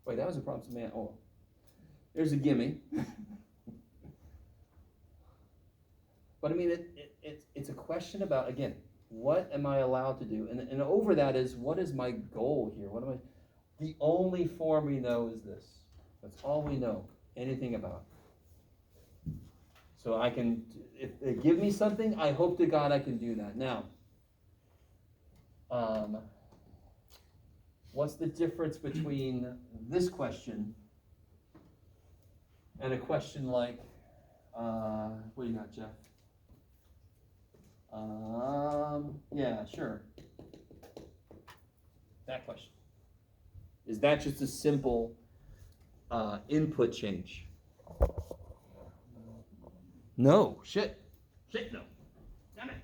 Wait, that was a problem. Man, oh, there's a gimme. But I mean, it's a question about, again, what am I allowed to do? And over that is, what is my goal here? What am I? The only form we know is this. That's all we know anything about. So I can, if they give me something, I hope to God I can do that. Now, what's the difference between this question and a question like, what do you got, Jeff? Yeah, sure. That question. Is that just a simple input change? No. Shit, no. Damn it.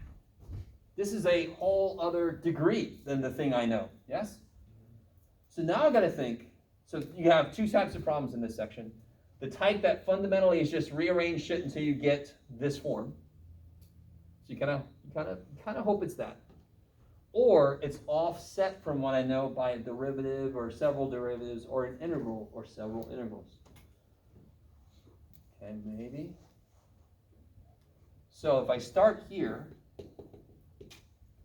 This is a whole other degree than the thing I know, yes? So now I've got to think, so you have 2 types of problems in this section. The type that fundamentally is just rearrange shit until you get this form. So you kind of hope it's that. Or it's offset from what I know by a derivative or several derivatives or an integral or several integrals. Okay, maybe. So if I start here,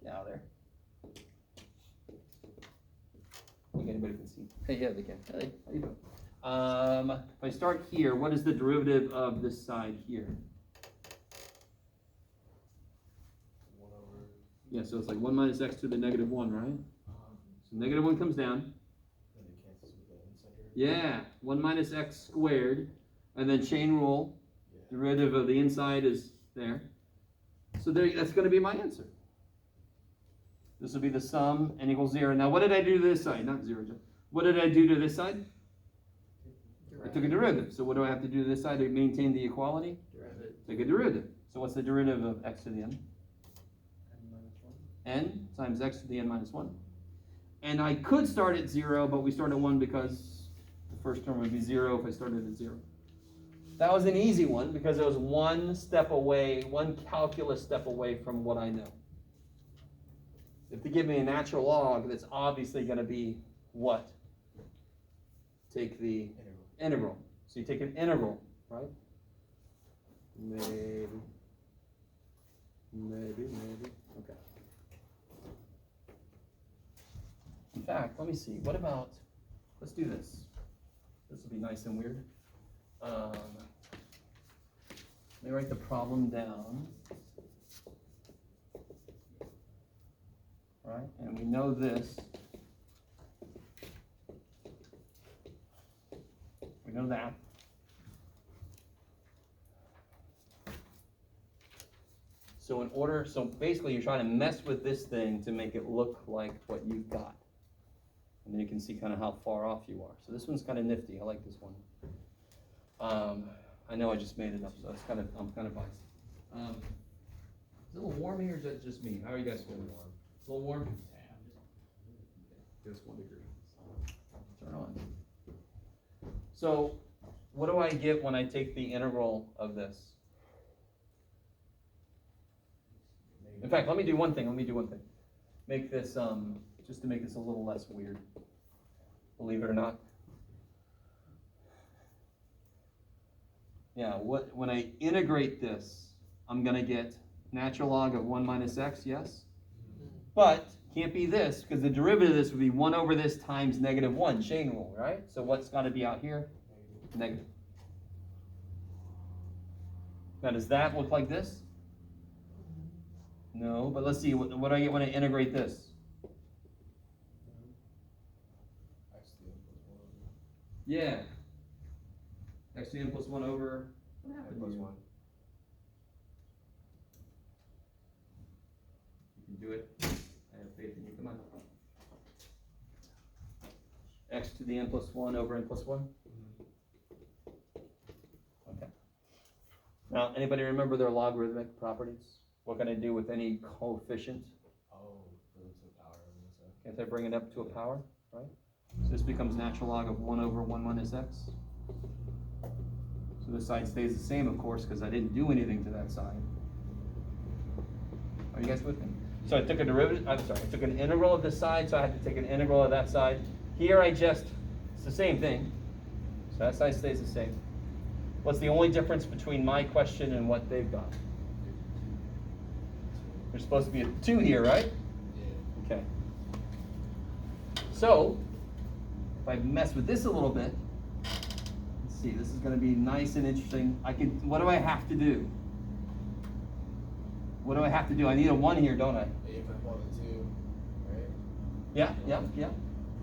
get out of there. I think anybody can see. Hey, yeah, they can. Hey, how you doing? If I start here, what is the derivative of this side here? 1 over. Yeah, so it's like 1 minus x to the -1, right? So -1 comes down. And it cancels with the inside derivative. Yeah, 1 minus x squared, and then chain rule. Yeah. Derivative of the inside is there. So there, that's going to be my answer. This will be the sum, n equals 0. Now, what did I do to this side? Not 0, Jeff. What did I do to this side? I took a derivative. So what do I have to do to this side to maintain the equality? Derivative. Take a derivative. So what's the derivative of x to the n? N times x to the n minus 1. And I could start at 0, but we start at 1 because the first term would be 0 if I started at 0. That was an easy one because it was one step away, one calculus step away from what I know. If they give me a natural log, that's obviously going to be what? Take the integral. So you take an integral, right? Maybe. Okay. In fact, let me see. What about, let's do this. This will be nice and weird. Let me write the problem down. Right? And we know this. We know that. So basically you're trying to mess with this thing to make it look like what you've got. And then you can see kind of how far off you are. So this one's kind of nifty. I like this one. I know I just made it up, so I'm kind of biased. Is it a little warm here, or is that just me? How are you guys feeling? Warm. It's a little warm? Just 1 degree. Turn on. So, what do I get when I take the integral of this? In fact, let me do one thing. Make this, just to make this a little less weird. Believe it or not. Yeah, when I integrate this, I'm going to get natural log of 1 minus x, yes? But can't be this, because the derivative of this would be 1 over this times negative 1, chain rule, right? So what's got to be out here? Negative. Now, does that look like this? No, but let's see, what do I get when I integrate this? Yeah. X to the n plus 1 over N plus 1. You can do it. I have faith in you. Come on. X to the n plus 1 over n plus 1? Okay. Now, anybody remember their logarithmic properties? What can I do with any coefficient? Oh, put it to the power of this. Can't I bring it up to a power, right? So this becomes natural log of 1 over 1 minus x. So this side stays the same, of course, because I didn't do anything to that side. Are you guys with me? So I took a derivative, I took an integral of this side, so I had to take an integral of that side. Here it's the same thing. So that side stays the same. What's the only difference between my question and what they've got? There's supposed to be a 2 here, right? Yeah. Okay. So, if I mess with this a little bit, let's see, this is going to be nice and interesting. What do I have to do? What do I have to do? I need a 1 here, don't I? Yeah, you put 1 and 2, right? Yeah.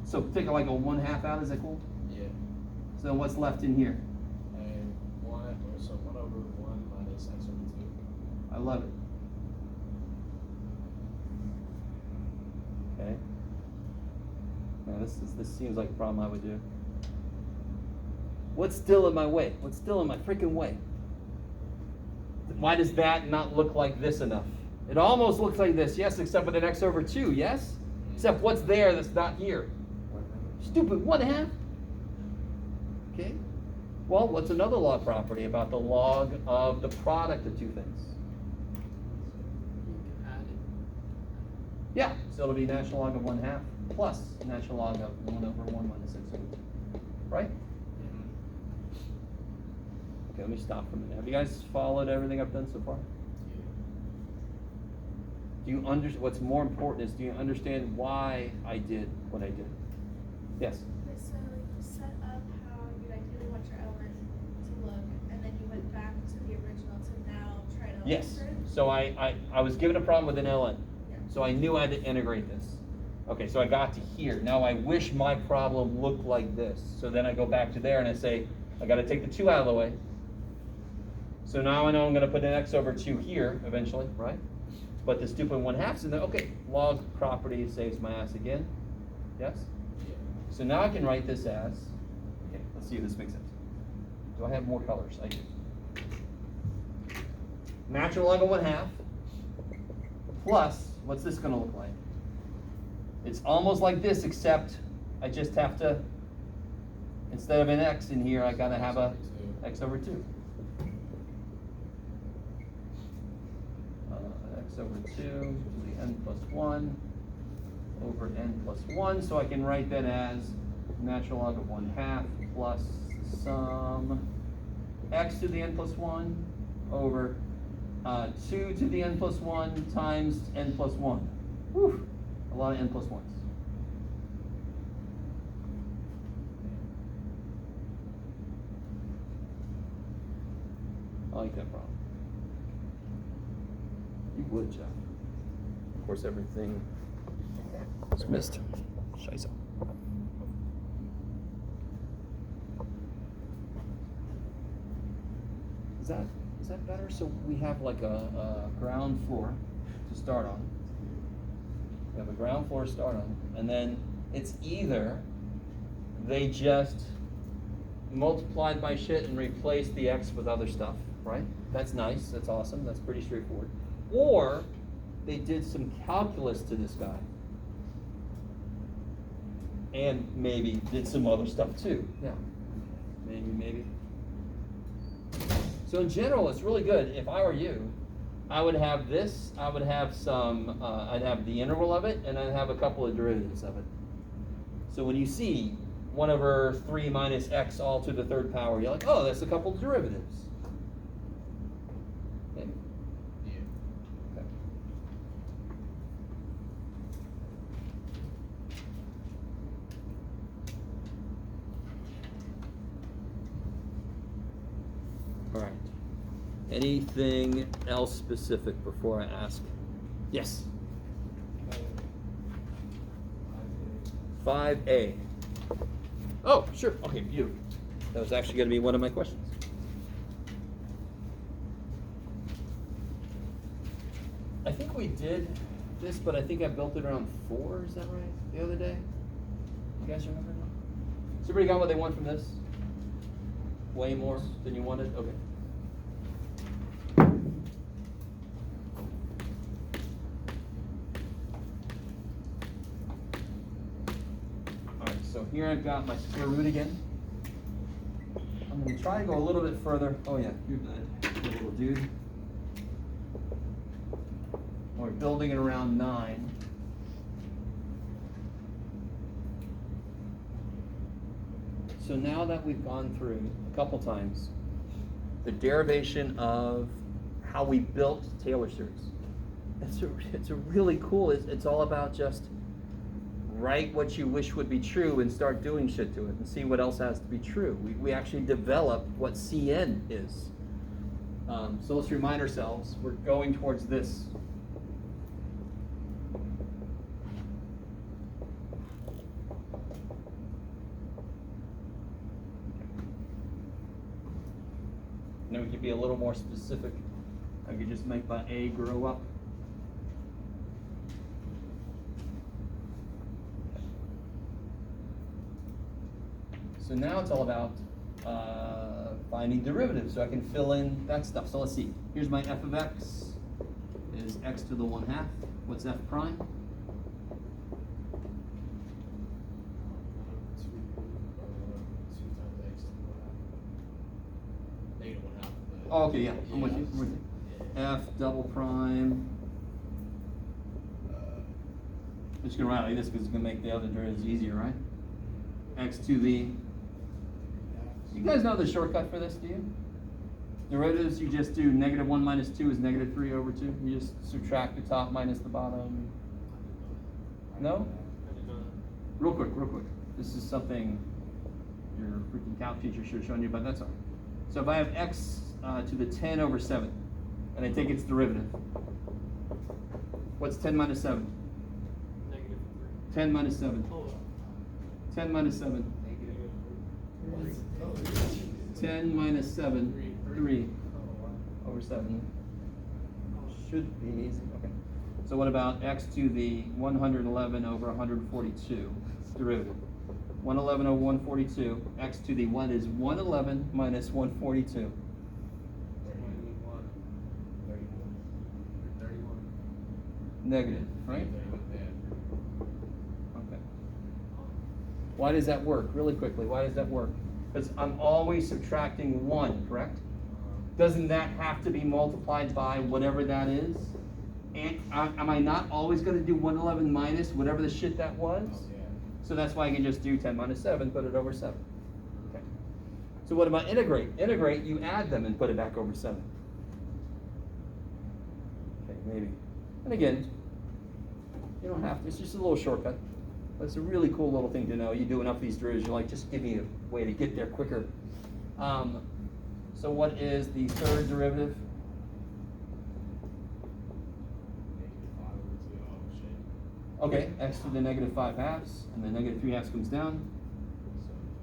So take like a 1/2 out, is that cool? Yeah. So what's left in here? And 1 over 1 minus x over 2. I love it. Okay. Now this seems like a problem I would do. What's still in my way? What's still in my freaking way? Why does that not look like this enough? It almost looks like this, yes, except with an x over 2, yes? Except what's there that's not here? Stupid 1/2. Okay. Well, what's another law property about the log of the product of two things? You can add it. Yeah, so it'll be natural log of 1/2 plus natural log of 1 over 1 minus x over 2. Right? Okay, let me stop for a minute. Have you guys followed everything I've done so far? Do you understand? What's more important is, do you understand why I did what I did? Yes? Okay, so you set up how you ideally want your element to look, and then you went back to the original to now try to Yes. alter it? So I was given a problem with an ln. Yeah. So I knew I had to integrate this. Okay, so I got to here. Now I wish my problem looked like this. So then I go back to there and I say, I got to take the 2 out of the way. So now I know I'm going to put an x over 2 here eventually, right? But the stupid 1/2's in there. Okay, log property saves my ass again. Yes? Yeah. So now I can write this as, okay, let's see if this makes sense. Do I have more colors? I do. Natural log of 1/2 plus, what's this going to look like? It's almost like this, except I just have to, instead of an x in here, I got to have a x over 2. X over 2 to the n plus 1 over n plus 1. So I can write that as natural log of 1/2 plus some x to the n plus 1 over 2 to the n plus 1 times n plus 1. Whew, a lot of n plus 1s. I like that problem. You would, Jeff. Of course, everything is missed. Scheiße. Is that better? So we have like a ground floor to start on. We have a ground floor to start on, and then it's either they just multiplied by shit and replaced the x with other stuff, right? That's nice, that's awesome, that's pretty straightforward. Or they did some calculus to this guy. And maybe did some other stuff too. Yeah. Maybe. So in general, it's really good. If I were you, I would have this, I would have some, I'd have the integral of it, and I'd have a couple of derivatives of it. So when you see 1/3 minus x all to the third power, you're like, oh, that's a couple of derivatives. Okay. Yeah. Okay. All right. Anything else specific before I ask? Yes. 5A. Oh, sure. Okay, beautiful. That was actually going to be one of my questions. I think we did this, but I think I built it around 4. Is that right? The other day? You guys remember? So everybody got what they want from this? Way more than you wanted? Okay. Alright, so here I've got my square root again. I'm going to try to go a little bit further. Oh yeah, you're good. Little dude. We're building it around 9. So now that we've gone through a couple times the derivation of how we built Taylor series, it's a really cool. It's all about just write what you wish would be true and start doing shit to it and see what else has to be true. We actually developed what CN is. So let's remind ourselves we're going towards this. Now we could be a little more specific. I could just make my A grow up. So now it's all about finding derivatives, so I can fill in that stuff. So let's see. Here's my f of x is x to the 1/2. What's f prime? 2 times x to the 1/2. -1/2. Oh, okay, yeah, I'm with you. I'm with you. F double prime. I'm just gonna write it like this because it's gonna make the other derivatives easier, right? X to the. You guys know the shortcut for this, do you? Derivatives, you just do -1 minus 2 is -3/2. You just subtract the top minus the bottom. No? Real quick. This is something your freaking calc teacher should have shown you, but that's all right. So if I have x to the 10/7, and I take its derivative, what's 10 minus 7? -3. 10 minus 7. Oh, 10 minus 7. 10 minus 7. 3/7. Should be easy. Okay. So what about x to the 111/142 derivative? 111/142. X to the 1 is 111 minus 142. 31. Negative, right? Okay. Why does that work? Really quickly, why does that work? Because I'm always subtracting 1, correct? Doesn't that have to be multiplied by whatever that is? And am I not always going to do 111 minus whatever the shit that was? So that's why I can just do 10 minus 7, put it over 7. Okay. So what about integrate? Integrate, you add them and put it back over 7. Okay, maybe. And again, you don't have to, it's just a little shortcut. But it's a really cool little thing to know. You do enough of these derivatives, you're like, just give me a way to get there quicker. So what is the third derivative? Okay, x to the -5/2, and the -3/2 comes down.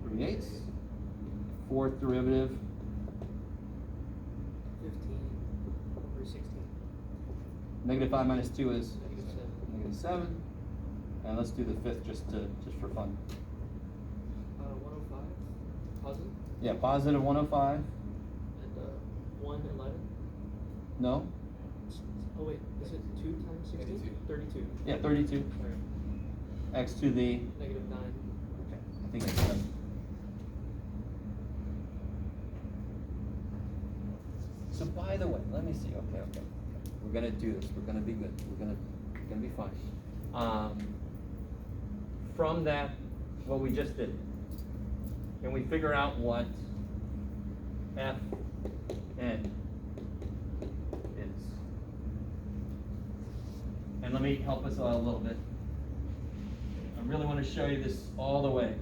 3/8. Fourth derivative. Negative 5 minus 2 is -7. negative 7. And let's do the fifth just for fun. 105, positive, Yeah, positive 105. and 111. No? Oh wait, is it 2 times 16? 32. Yeah, 32. Sorry. X to the, -9. okay, I think it's 7. So by the way, let me see. Okay. We're gonna do this. We're gonna be good. We're gonna be fine. From that, what we just did, can we figure out what f n is? And let me help us out a little bit. I really want to show you this all the way.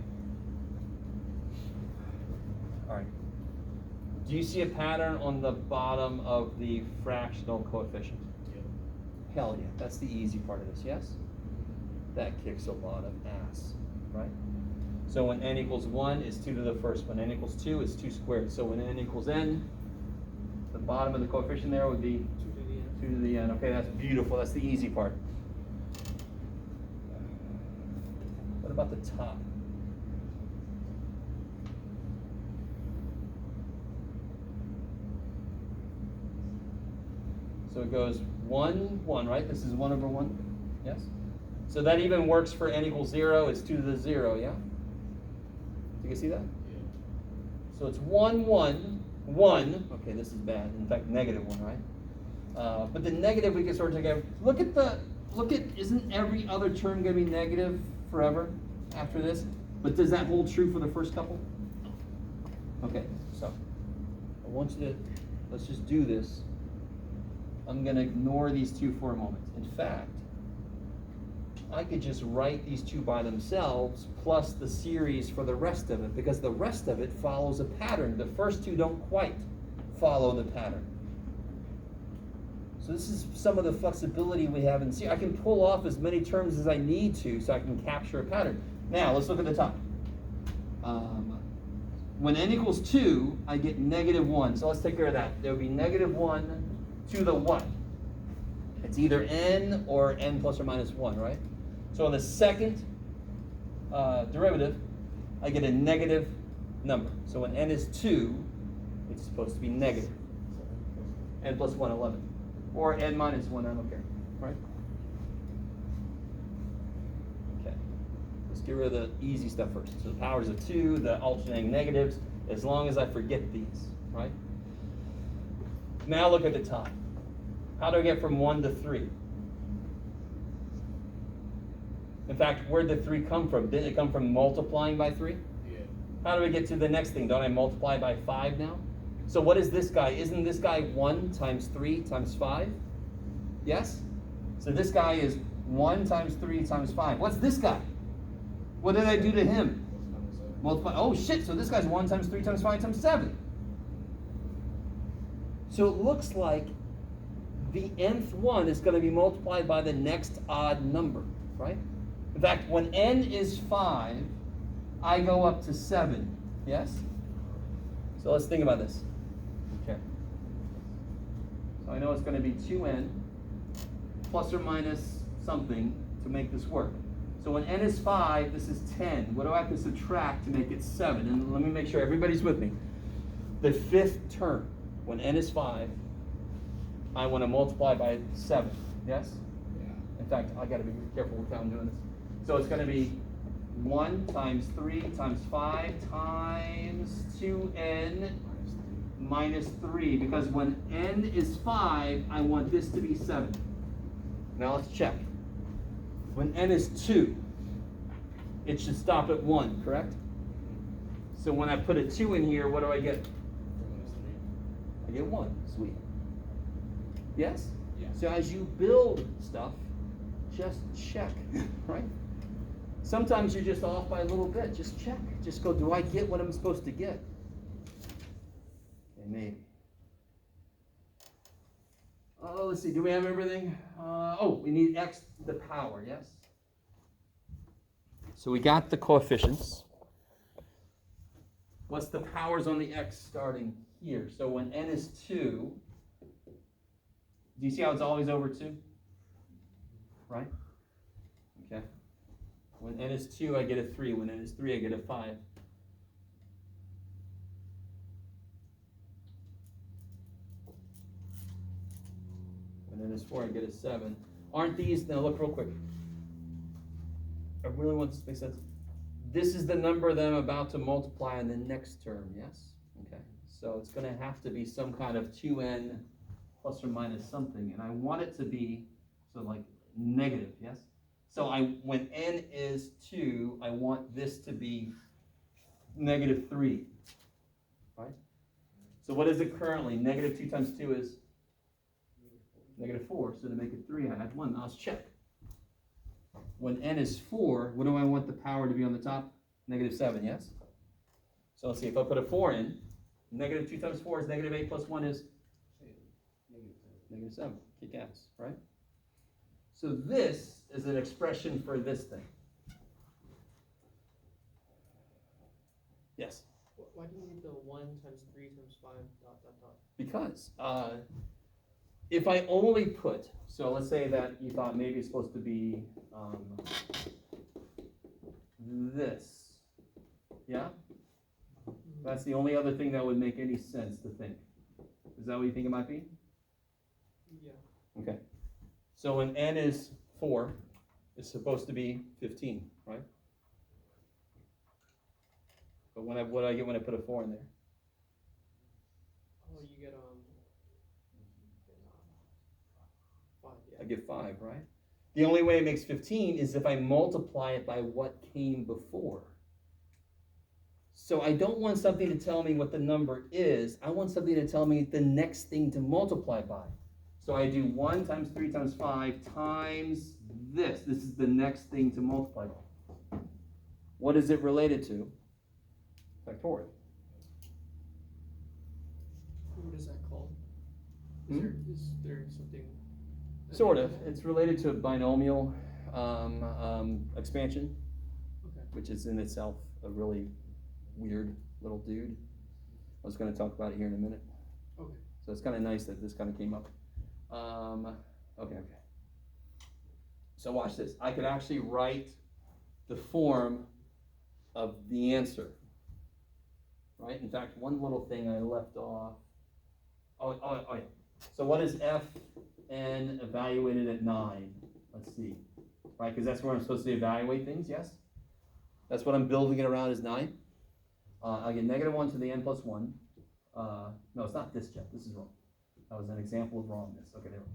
All right. Do you see a pattern on the bottom of the fractional coefficient? Hell yeah, that's the easy part of this, yes? That kicks a lot of ass, right? So when n equals 1, it's 2 to the first. When n equals 2, it's 2 squared. So when n equals n, the bottom of the coefficient there would be 2 to the n. 2 to the n. Okay, that's beautiful. That's the easy part. What about the top? So it goes 1, 1, right? This is 1 over 1, yes? So that even works for n equals 0, it's 2 to the 0, yeah? You can see that? So it's 1, 1, 1. Okay, this is bad. In fact, negative 1, right? But the negative we can sort of take out. Look at, isn't every other term going to be negative forever after this? But does that hold true for the first couple? Okay, so I want you to, let's just do this. I'm going to ignore these two for a moment. In fact, I could just write these two by themselves plus the series for the rest of it, because the rest of it follows a pattern. The first two don't quite follow the pattern. So this is some of the flexibility we have in C. I can pull off as many terms as I need to so I can capture a pattern. Now, let's look at the top. When n equals 2, I get negative 1. So let's take care of that. There would be negative 1 to the what? It's either n or n plus or minus 1, right? So on the second derivative, I get a negative number. So when n is 2, it's supposed to be negative. N plus 1, 11. Or n minus 1, I don't care, right? Okay. Let's get rid of the easy stuff first. So the powers of 2, the alternating negatives, as long as I forget these, right? Now look at the top. How do I get from 1 to 3? In fact, where did 3 come from? Didn't it come from multiplying by 3? Yeah. How do I get to the next thing? Don't I multiply by 5 now? So what is this guy? Isn't this guy 1 times 3 times 5? Yes? So this guy is 1 times 3 times 5. What's this guy? What did I do to him? Multiply. Oh shit, so this guy's 1 times 3 times 5 times 7. So it looks like the nth one is going to be multiplied by the next odd number, right? In fact, when n is 5, I go up to 7, yes? So let's think about this. Okay. So I know it's going to be 2n plus or minus something to make this work. So when n is 5, this is 10. What do I have to subtract to make it 7? And let me make sure everybody's with me. The fifth term, when n is 5, I want to multiply by 7, yes? Yeah. In fact, I got to be careful with how I'm doing this. So it's going to be 1 times 3 times 5 times 2n minus 3, because when n is 5, I want this to be 7. Now let's check. When n is 2, it should stop at 1, correct? So when I put a 2 in here, what do I get? I get 1. Sweet. Yes? Yeah. So as you build stuff, just check, right? Sometimes you're just off by a little bit. Just check. Just go, do I get what I'm supposed to get? Okay, maybe. Oh, let's see. Do we have everything? We need x to the power, yes? So we got the coefficients. What's the powers on the x starting here? So when n is 2, do you see how it's always over 2? right? Okay. When n is 2, I get a 3. When n is 3, I get a 5. When n is 4, I get a 7. Aren't these, now look real quick. I really want this to make sense. This is the number that I'm about to multiply in the next term, yes? Okay. So it's going to have to be some kind of 2n plus or minus something. And I want it to be, so like negative, yes? So when n is 2, I want this to be negative 3, right? So what is it currently? Negative 2 times 2 is? Negative 4. So to make it 3, I add 1. Now let's check. When n is 4, what do I want the power to be on the top? Negative 7, yes? So let's see, if I put a 4 in, negative 2 times 4 is negative 8 plus 1 is? Negative 7. Kick ass, right? So this is an expression for this thing. Yes? Why do you need the 1 times 3 times 5 dot dot dot? Because if I only put, so let's say that you thought maybe it's supposed to be this, yeah? That's the only other thing that would make any sense to think. Is that what you think it might be? Yeah. Okay. So when n is 4, it's supposed to be 15, right? But what do I get when I put a 4 in there? Oh, you get 5, yeah. I get 5, right? The only way it makes 15 is if I multiply it by what came before. So I don't want something to tell me what the number is. I want something to tell me the next thing to multiply by. So I do 1 times 3 times 5 times this. This is the next thing to multiply by. What is it related to? Factorial. What is that called? Is there something? Sort of. It's related to binomial expansion, Okay. which is in itself a really weird little dude. I was going to talk about it here in a minute. Okay. So it's kind of nice that this kind of came up. Okay. So watch this. I could actually write the form of the answer, right? In fact, one little thing I left off. Oh yeah. So what is fn evaluated at 9? Let's see, right? Because that's where I'm supposed to evaluate things, yes? That's what I'm building it around is 9. I get negative 1 to the n plus 1. No, it's not this, Jeff. This is wrong. That was an example of wrongness. Okay, there we go.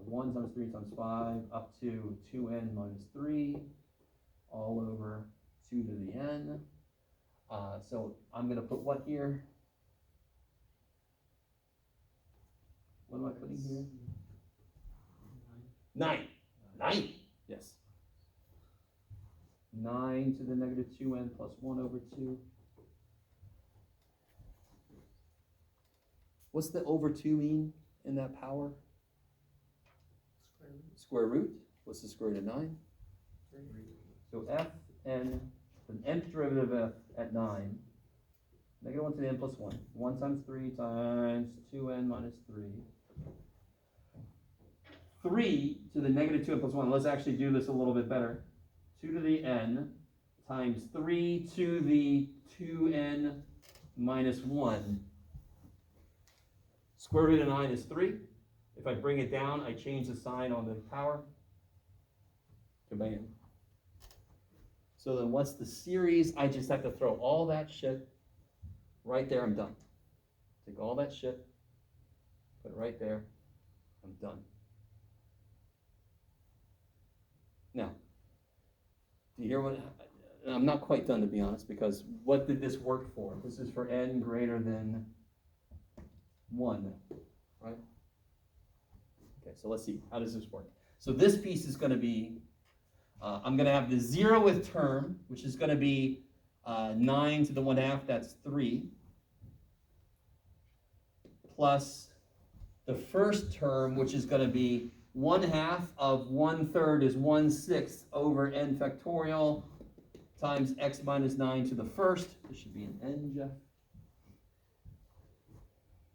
1 times 3 times 5 up to 2n minus 3 all over 2 to the n. So I'm going to put what here? What am I putting here? 9. 9. Yes. 9 to the negative 2n plus 1 over 2. What's the over 2 mean in that power? Square root. What's the square root of 9? 3. So fn, the nth derivative of f at 9, negative 1 to the n plus 1. 1 times 3 times 2n minus 3. 3 to the negative 2n plus 1. Let's actually do this a little bit better. 2 to the n times 3 to the 2n minus 1. Square root of 9 is 3. If I bring it down, I change the sign on the power. Kabam. So then what's the series? I just have to throw all that shit right there. I'm done. Take all that shit, put it right there. I'm done. Now, do you hear what? I'm not quite done, to be honest, because what did this work for? This is for n greater than 1, right? Okay, so let's see. How does this work? So this piece is going to be, I'm going to have the 0th term, which is going to be 9 to the 1/2, that's 3, plus the first term, which is going to be 1/2 of 1/3 is 1/6 over n factorial times x minus 9 to the first. This should be an n, Jeff.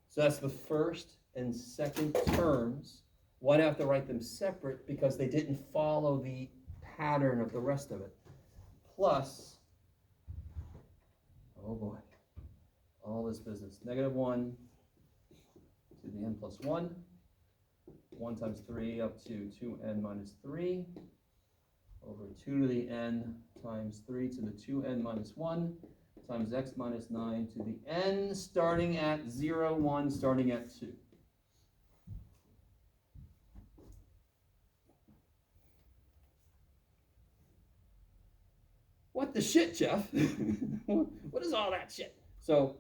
So that's the first and second terms Why do I have to write them separate? Because they didn't follow the pattern of the rest of it. Plus, oh boy, all this business. -1 to the n plus 1. 1 times 3 up to 2n minus 3 over 2 to the n times 3 to the 2n minus 1 times x minus 9 to the n starting at 0, 1, starting at 2. What the shit, Jeff? What is all that shit? So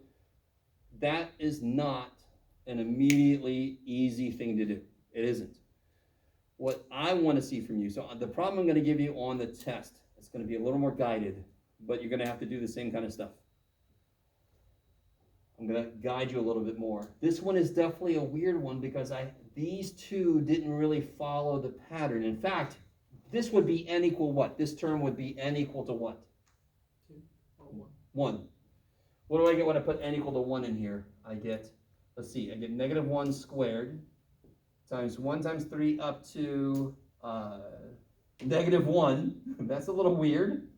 that is not an immediately easy thing to do. It isn't. What I want to see from you, so the problem I'm going to give you on the test, it's going to be a little more guided, but you're going to have to do the same kind of stuff. I'm going to guide you a little bit more. This one is definitely a weird one because these two didn't really follow the pattern. In fact, this would be n equal what? This term would be n equal to what? 2 or 1. 1. What do I get when I put n equal to 1 in here? I get, let's see, I get -1 squared times 1 times 3 up to -1. That's a little weird.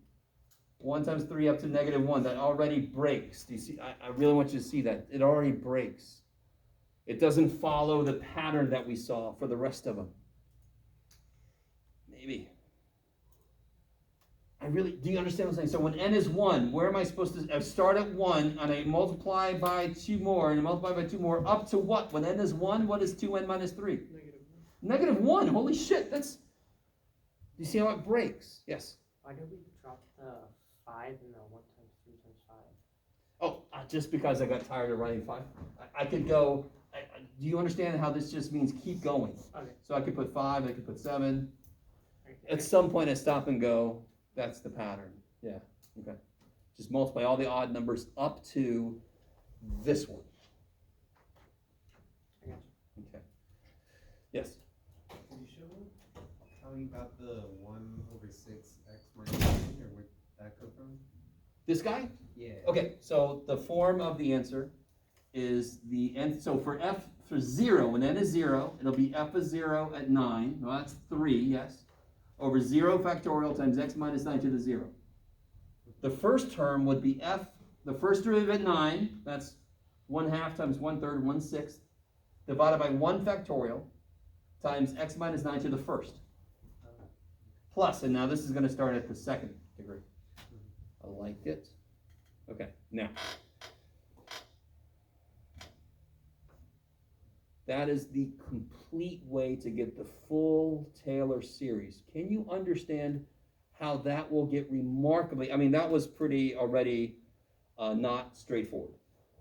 1 times 3 up to -1. That already breaks. Do you see? I really want you to see that. It already breaks. It doesn't follow the pattern that we saw for the rest of them. Maybe. Do you understand what I'm saying? So when n is 1, where am I supposed to start at 1 and I multiply by 2 more and I multiply by 2 more up to what? When n is 1, what is 2n minus 3? -1. Holy shit, do you see how it breaks? Yes. Why did we drop the 5 and the 1 times 3 times 5? Oh, just because I got tired of writing 5. I could go, do you understand how this just means keep going? Okay. So I could put 5, I could put 7. Okay. At some point I stop and go, that's the pattern. Yeah, okay. Just multiply all the odd numbers up to this one. I got you. Okay. Yes? Can you show how you got the 1/6x minus 9, or where that come from? This guy? Yeah. Okay, so the form of the answer is the n. So for 0, when n is 0, it'll be f of 0 at 9. Well, that's 3, yes. Over 0 factorial times x minus 9 to the 0. The first term would be the first derivative at 9, that's 1/2 times 1/3, 1/6, divided by 1 factorial times x minus 9 to the first. Plus, and now this is going to start at the second degree. I like it. Okay, now. That is the complete way to get the full Taylor series. Can you understand how that will get remarkably, I mean, that was pretty already not straightforward.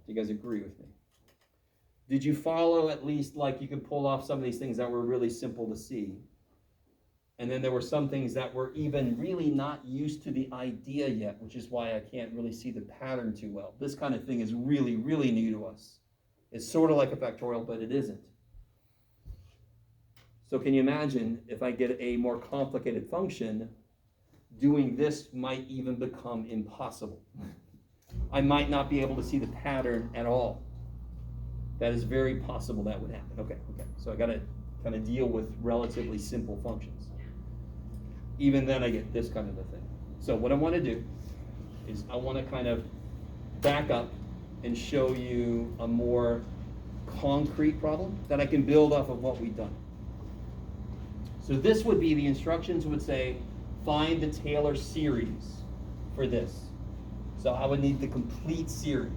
Do you guys agree with me? Did you follow at least, like, you could pull off some of these things that were really simple to see? And then there were some things that were even really not used to the idea yet, which is why I can't really see the pattern too well. This kind of thing is really, really new to us. It's sort of like a factorial, but it isn't. So can you imagine if I get a more complicated function, doing this might even become impossible. I might not be able to see the pattern at all. That is very possible that would happen. Okay. So I got to kind of deal with relatively simple functions. Even then I get this kind of a thing. So what I want to do is I want to kind of back up and show you a more concrete problem that I can build off of what we've done. So this would be, the instructions would say, find the Taylor series for this. So I would need the complete series.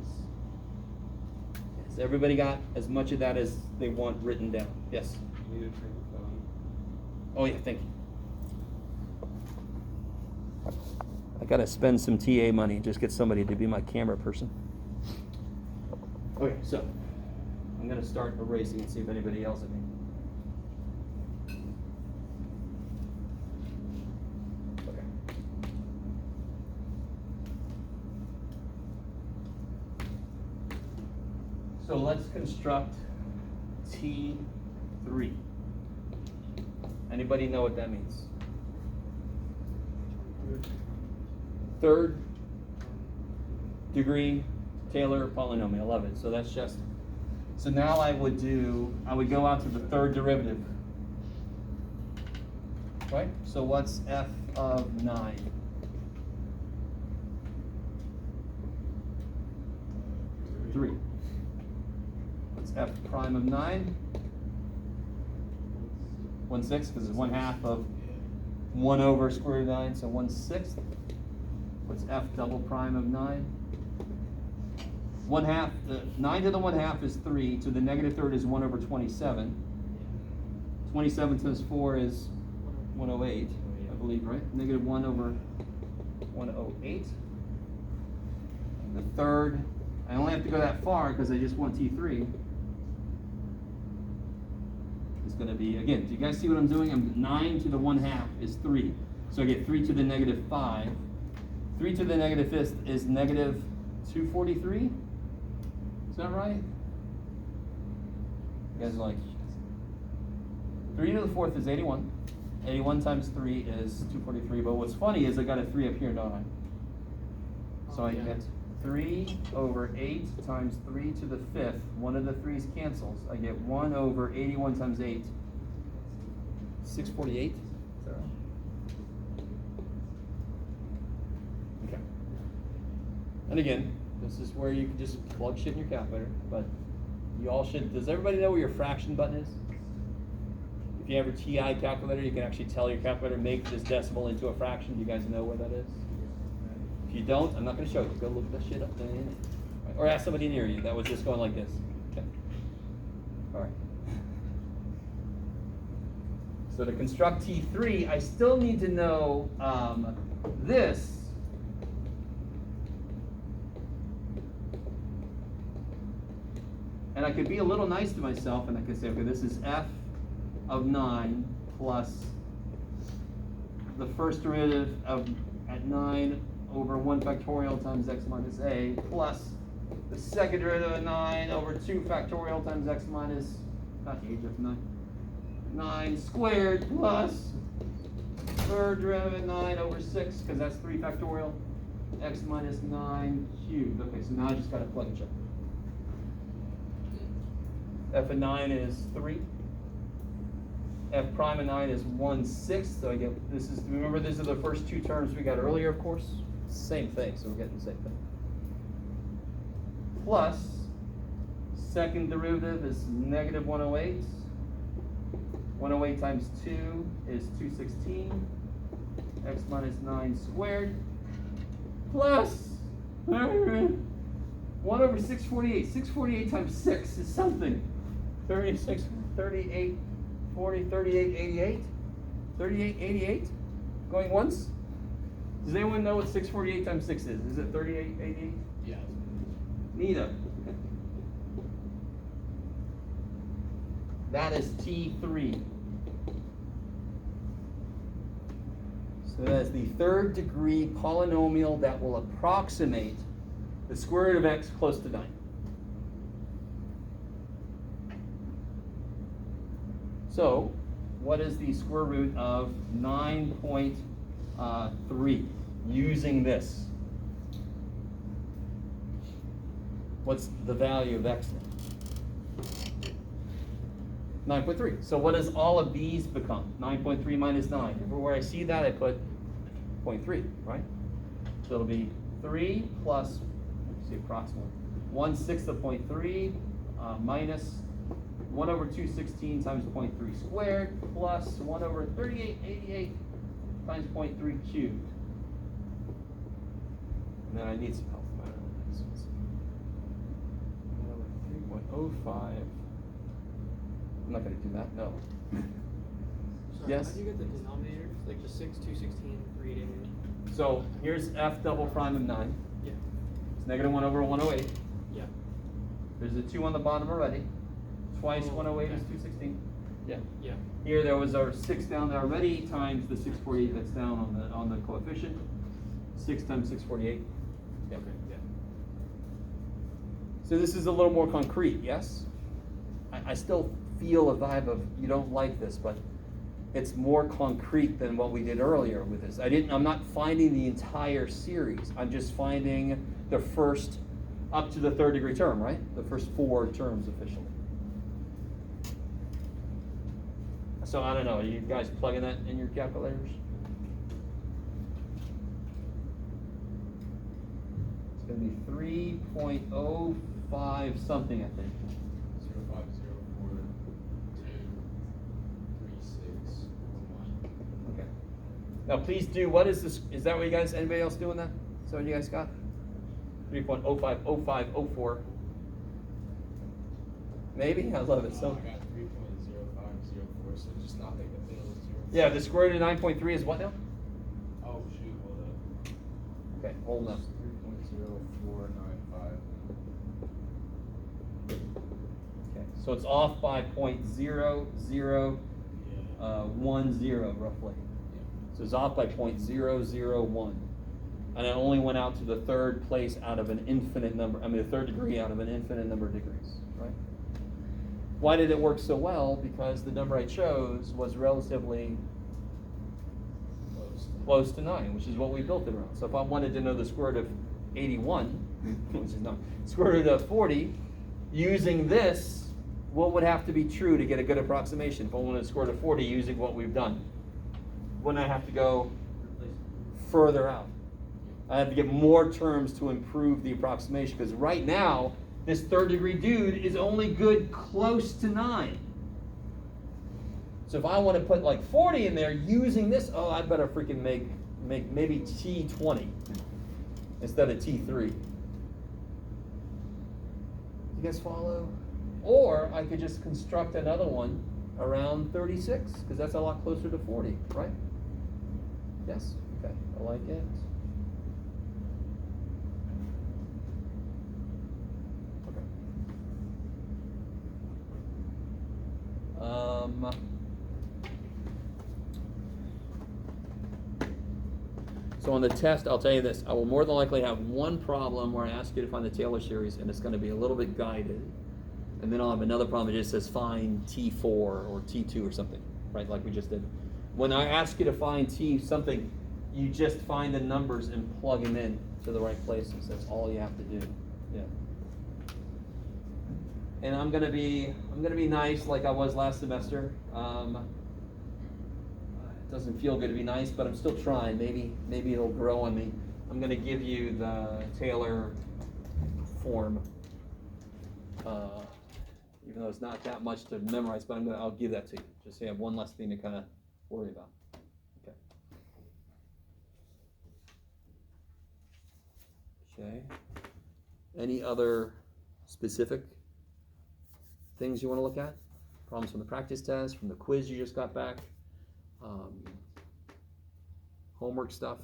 Has everybody got as much of that as they want written down? Yes? You need a train of thought. Oh yeah, thank you. I gotta spend some TA money and just get somebody to be my camera person. Okay, so I'm gonna start erasing and see if anybody else at me. Okay. So let's construct T3. Anybody know what that means? Third degree Taylor polynomial. Love it. So that's just, so now I would go out to the third derivative. right? So what's f of 9? Three. What's f prime of 9? 1/6, because it's 1/2 of 1 over square root of 9, so 1/6. What's f double prime of 9? 1/2, 9 to the 1/2 is 3, to the negative third is 1 over 27. 27 times 4 is 108, I believe, right? Negative 1 over 108. The third, I only have to go that far because I just want T3. It's going to be, again, do you guys see what I'm doing? 9 to the 1/2 is 3. So I get 3 to the negative 5. 3 to the negative 5th is negative 243. Is that right? You guys are like, 3 to the 4th is 81. 81 times 3 is 243. But what's funny is I got a 3 up here, don't I? So I get 3 over 8 times 3 to the 5th. One of the 3's cancels. I get 1 over 81 times 8. 648. Is that right? Okay. And again, this is where you can just plug shit in your calculator, but you all should. Does everybody know where your fraction button is? If you have your TI calculator, you can actually tell your calculator, make this decimal into a fraction. Do you guys know where that is? If you don't, I'm not going to show you. Go look that shit up there. Right. Or ask somebody near you that was just going like this. Okay. All right. So to construct T3, I still need to know this. And I could be a little nice to myself, and I could say, okay, this is f of 9 plus the first derivative of at 9 over 1 factorial times x minus a plus the second derivative of 9 over 2 factorial times x minus, not h of 9 squared plus third derivative of 9 over 6, because that's 3 factorial, x minus 9 cubed. Okay, so now I just got to plug and check. F of 9 is 3. F prime of 9 is 1/6. So I get, this is, remember these are the first two terms we got earlier, of course? Same thing, so we're getting the same thing. Plus, second derivative is negative 108. 108 times 2 is 216. X minus 9 squared. Plus, 1 over 648. 648 times 6 is something. 36, 38, 40, 38, 88. 38, 88. Going once? Does anyone know what 648 times 6 is? Is it 38, 88? Yeah. Neither. Okay. That is T3. So that is the third degree polynomial that will approximate the square root of x close to 9. So, what is the square root of 9.3 using this? What's the value of x then? 9.3. So what does all of these become? 9.3 minus 9. Everywhere I see that, I put 0.3, right? So it'll be 3 plus, let's see, approximately 1/6 of 0.3 minus 1 over 216 times 0.3 squared plus 1 over 3888 times 0.3 cubed. And then I need some help. 1 over 3.05. I'm not going to do that, no. Sorry, Yes? how do you get the denominator? Like the 6, 216, 388? So here's f double prime of 9. Yeah. It's negative 1 over 108. Yeah. There's a 2 on the bottom already. Twice Oh, 108 is okay. 216. Yeah. Yeah. Here there was our 6 down there already times the 648 that's down on the coefficient. 6 times 648. Yeah. Okay, yeah. So this is a little more concrete, yes? I still feel a vibe of you don't like this, but it's more concrete than what we did earlier with this. I'm not finding the entire series. I'm just finding the first up to the third degree term, right? The first 4 terms officially. So I don't know, are you guys plugging that in your calculators? It's gonna be 3.05 something, I think. 050423611. Okay. Now please do, what is this, is that what you guys, anybody else doing that? Is that what you guys got? 3.050504. Maybe, I love it, so. I got 3.0504, so just not take the middle of 0. Yeah, the square root of 9.3 is what now? Oh shoot, hold up. Okay, hold on. 3.0495. Okay, so it's off by 0.0010 roughly. So it's off by 0.001. And it only went out to the third place out of an infinite number, the third degree out of an infinite number of degrees, right? Why did it work so well? Because the number I chose was relatively close to 9, which is what we built it around. So if I wanted to know the square root of 81, which is not, square root of 40, using this, what would have to be true to get a good approximation? If I wanted the square root of 40 using what we've done, wouldn't I have to go further out? I have to get more terms to improve the approximation, because right now, this third degree dude is only good close to 9. So if I want to put like 40 in there using this, oh, I better freaking make maybe T20 instead of T3. You guys follow? Or I could just construct another one around 36, because that's a lot closer to 40, right? Yes? Okay, I like it. So on the test, I'll tell you this, I will more than likely have one problem where I ask you to find the Taylor series, and it's going to be a little bit guided. And then I'll have another problem that just says find T4 or T2 or something, right, like we just did. When I ask you to find T something, you just find the numbers and plug them in to the right places. That's all you have to do. Yeah. And I'm gonna be nice like I was last semester. It doesn't feel good to be nice, but I'm still trying. Maybe it'll grow on me. I'm gonna give you the Taylor form, even though it's not that much to memorize. But I'll give that to you, just so you have one less thing to kind of worry about. Okay. Okay. Any other specific things you want to look at? Problems from the practice test, from the quiz you just got back, homework stuff.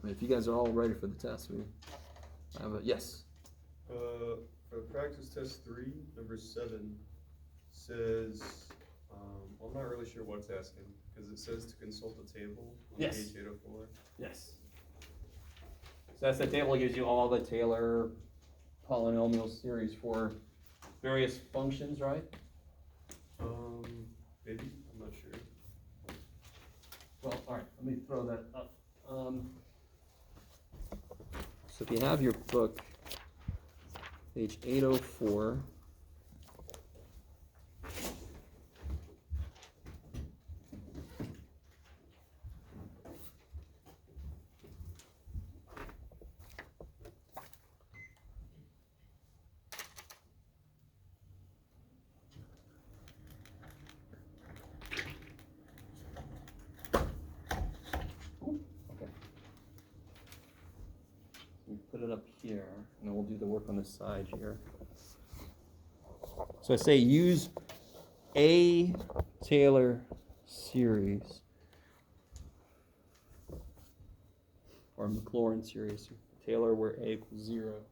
If you guys are all ready for the test, we have a yes. For practice test 3, number 7, says, I'm not really sure what it's asking, because it says to consult the table on Yes. page 804. Yes. So that's the table that gives you all the Taylor polynomial series for various functions, right? Maybe, I'm not sure. Well, all right, let me throw that up. So if you have your book, page 804. Put it up here, and then we'll do the work on the side here. So I say use a Taylor series, or Maclaurin series, Taylor where a equals 0.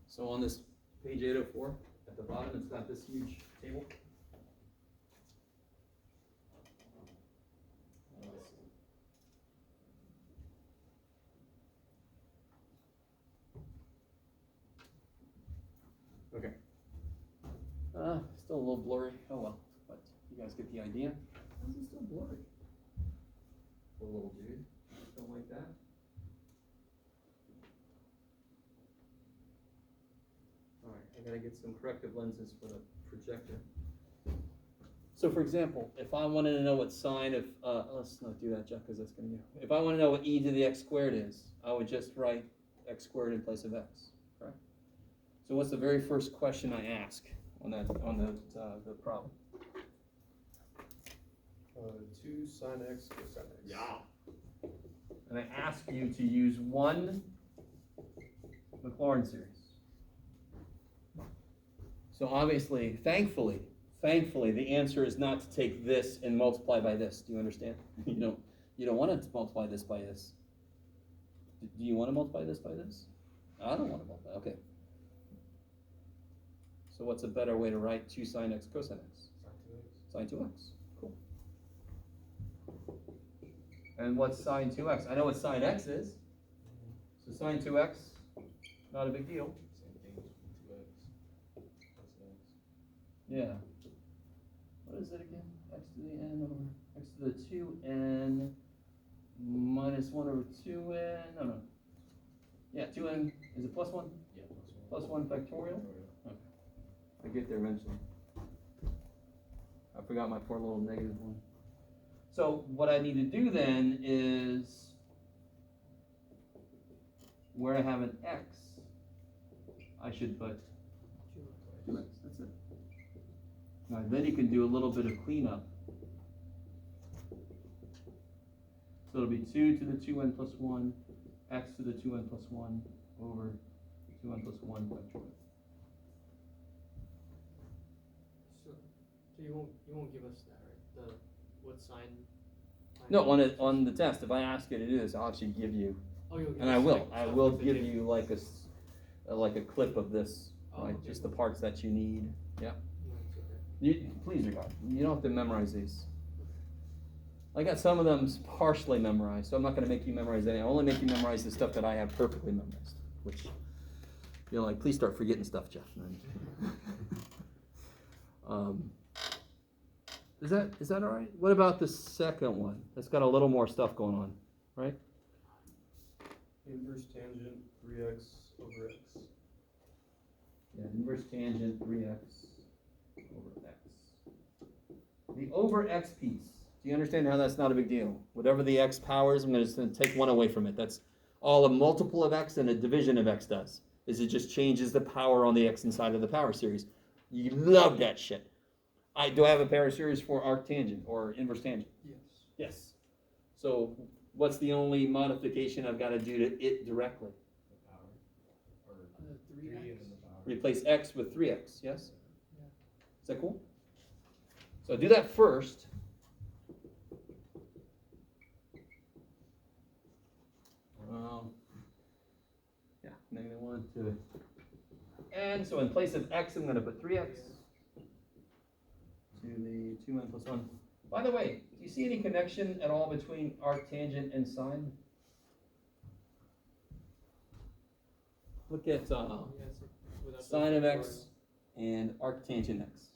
So on this page 804, at the bottom, it's got this huge table. Okay. Still a little blurry. Oh well, but you guys get the idea. How's it still blurry? Poor little dude. Don't like that. All right, I gotta get some corrective lenses for the projector. So for example, if I wanted to know what sine of, let's not do that, Jeff, because that's going to be, if I want to know what e to the x squared is, I would just write x squared in place of x, correct? So what's the very first question I ask on the problem? 2 sine x cosine x. Yeah. And I ask you to use one Maclaurin series. So obviously, thankfully, the answer is not to take this and multiply by this. Do you understand? You don't want to multiply this by this. Do you want to multiply this by this? I don't want to multiply. Okay. So what's a better way to write 2 sine x cosine x? Sine 2x. Cool. And what's sine 2x? I know what sine x is. So sine 2x, not a big deal. Same thing, 2x plus x. Yeah. What is it again? X to the n over x to the 2n minus 1 over 2n. No. Yeah, 2n. Is it plus 1? Yeah, Plus 1 factorial? Okay. I get there eventually. I forgot my poor little negative one. So what I need to do then is, where I have an x, I should put 2x. That's it. Now, then you can do a little bit of cleanup. So it'll be 2 to the 2n plus 1, x to the 2n plus 1 over 2n plus 1 factorial. So you won't give us that, right? The what sign? No, on the test, if I ask you to do this, I'll actually give you, Oh, you'll give and us I will stuff to give do. you like a clip of this, Oh, right? okay. Just the parts that you need. Yeah. No, it's okay. Please regard. You don't have to memorize these. I got some of them partially memorized, so I'm not going to make you memorize any. I only make you memorize the stuff that I have perfectly memorized. Which, like, please start forgetting stuff, Jeff. Is that all right? What about the second one? That's got a little more stuff going on, right? Inverse tangent 3x over x. Yeah, inverse tangent 3x over x. The over x piece. Do you understand how that's not a big deal? Whatever the x powers, I'm just going to take one away from it. That's all a multiple of x and a division of x does. Is it just changes the power on the x inside of the power series. You love that shit. Do I have a power series for arctangent or inverse tangent? Yes. Yes. So what's the only modification I've got to do to it directly? The power. Or 3x. and the power. Replace x with 3x, yes? Yeah. Is that cool? So do that first. Yeah, -1 to, and so in place of x, I'm going to put 3x to the 2n plus 1. By the way, do you see any connection at all between arctangent and sine? Look at Yeah, so without the sine of factorial. x and arctangent x.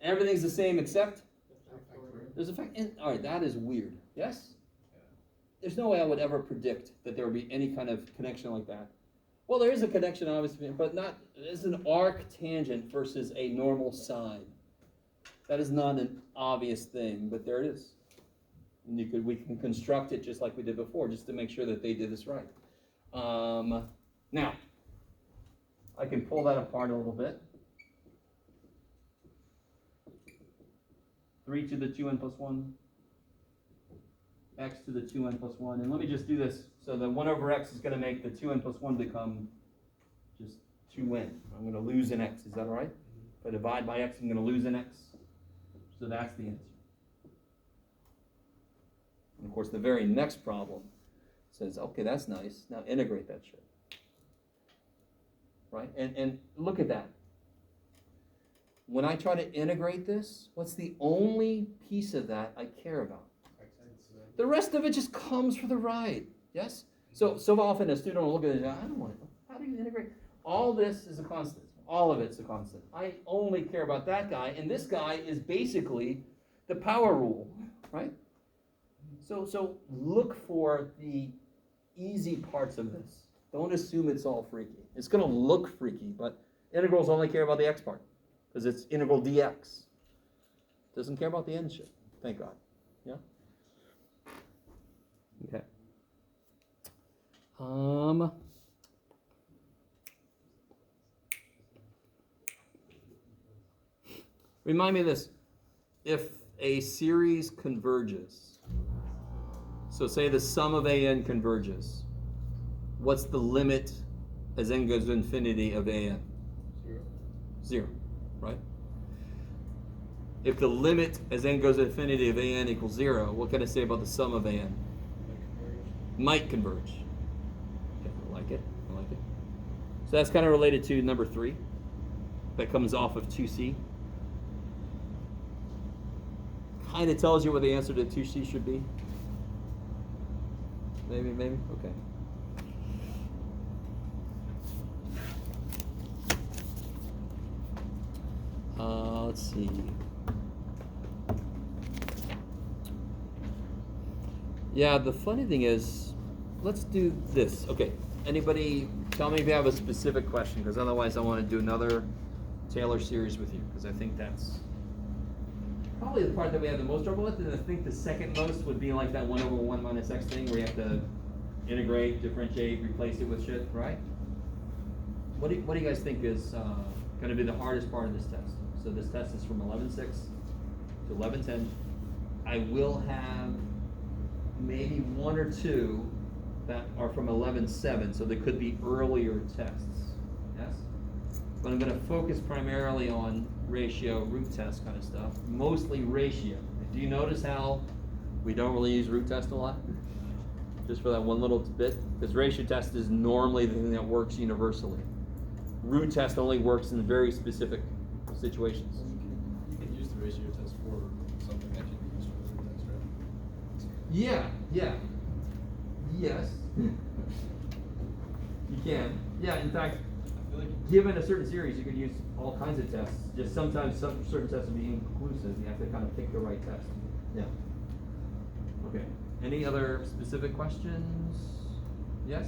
Everything's the same except The factorial. there's a fact. All right, that is weird. Yes. There's no way I would ever predict that there would be any kind of connection like that. Well, there is a connection, obviously, but not. There's an arctangent versus a normal sine. That is not an obvious thing, but there it is. And we can construct it just like we did before, just to make sure that they did this right. Now, I can pull that apart a little bit. 3 to the 2n plus 1, x to the 2n plus 1. And let me just do this. So the 1 over x is going to make the 2n plus 1 become just 2n. I'm going to lose an x. Is that all right? If I divide by x, I'm going to lose an x. So that's the answer. And of course, the very next problem says, okay, that's nice. Now integrate that shit. Right? And look at that. When I try to integrate this, what's the only piece of that I care about? The rest of it just comes for the ride. Yes? So often a student will look at it and say, I don't want to. How do you integrate? all this is a constant. All of it's a constant. I only care about that guy, and this guy is basically the power rule, right? So look for the easy parts of this. Don't assume it's all freaky. It's going to look freaky, but integrals only care about the x part, because it's integral dx. Doesn't care about the end shit. Thank God. Yeah? Okay. Remind me of this. If a series converges, so say the sum of an converges, what's the limit as n goes to infinity of an? 0. 0, right? If the limit as n goes to infinity of an equals 0, what can I say about the sum of an? Might converge. Okay, I like it. I like it. So that's kind of related to number 3. That comes off of 2c. Kind of tells you what the answer to 2c should be. Maybe, okay. Let's see. Yeah, the funny thing is, let's do this. Okay, anybody tell me if you have a specific question, because otherwise I want to do another Taylor series with you, because I think that's probably the part that we have the most trouble with, and I think the second most would be like that 1 over 1 minus x thing, where you have to integrate, differentiate, replace it with shit, right? What do you guys think is going to be the hardest part of this test? So this test is from 11.6 to 11.10. I will have maybe 1 or 2 that are from 11.7, so they could be earlier tests, yes? But I'm going to focus primarily on ratio, root test kind of stuff, mostly ratio. Do you notice how we don't really use root test a lot? Just for that one little bit? Because ratio test is normally the thing that works universally. Root test only works in very specific situations. You can use the ratio test for something that can be used for the root test, right? Yeah. Yes. You can. Yeah, in fact, I feel like given a certain series, you could use all kinds of tests. Just sometimes some certain tests will be inconclusive. You have to kind of pick the right test. Yeah. Okay. Any other specific questions? Yes?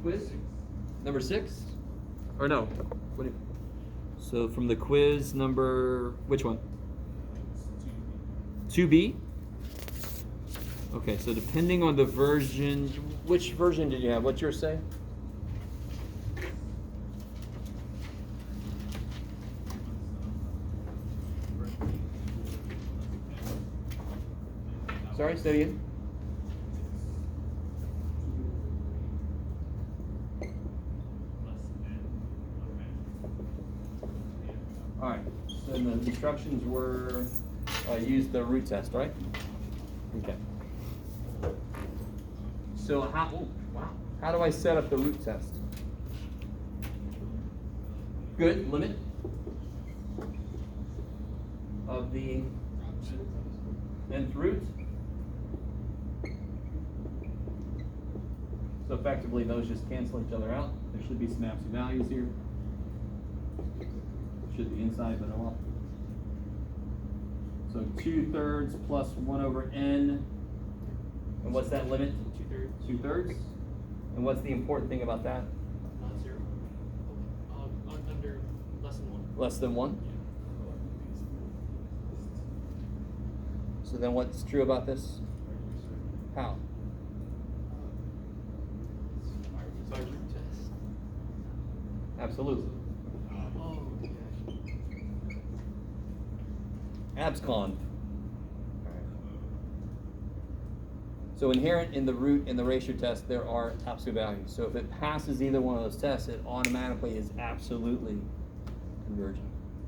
Quiz? Number 6? Or no? What do you, so from the quiz number, which one? 2B? Okay, so depending on the version, which version did you have? What's yours say? Sorry, say it again. All right, so the instructions were use the root test, right? Okay. So how do I set up the root test? Good, limit of the nth root. So effectively those just cancel each other out. There should be some absolute values here. Should be inside, but oh well. So 2/3 plus 1 over n. And what's that limit? 2/3. 2/3. And what's the important thing about that? Not 0. Under less than 1. Less than 1? So then what's true about this? How? By root test. Absolutely. Oh, okay. Abscon. So inherent in the root and the ratio test, there are absolute values. So if it passes either one of those tests, it automatically is absolutely convergent.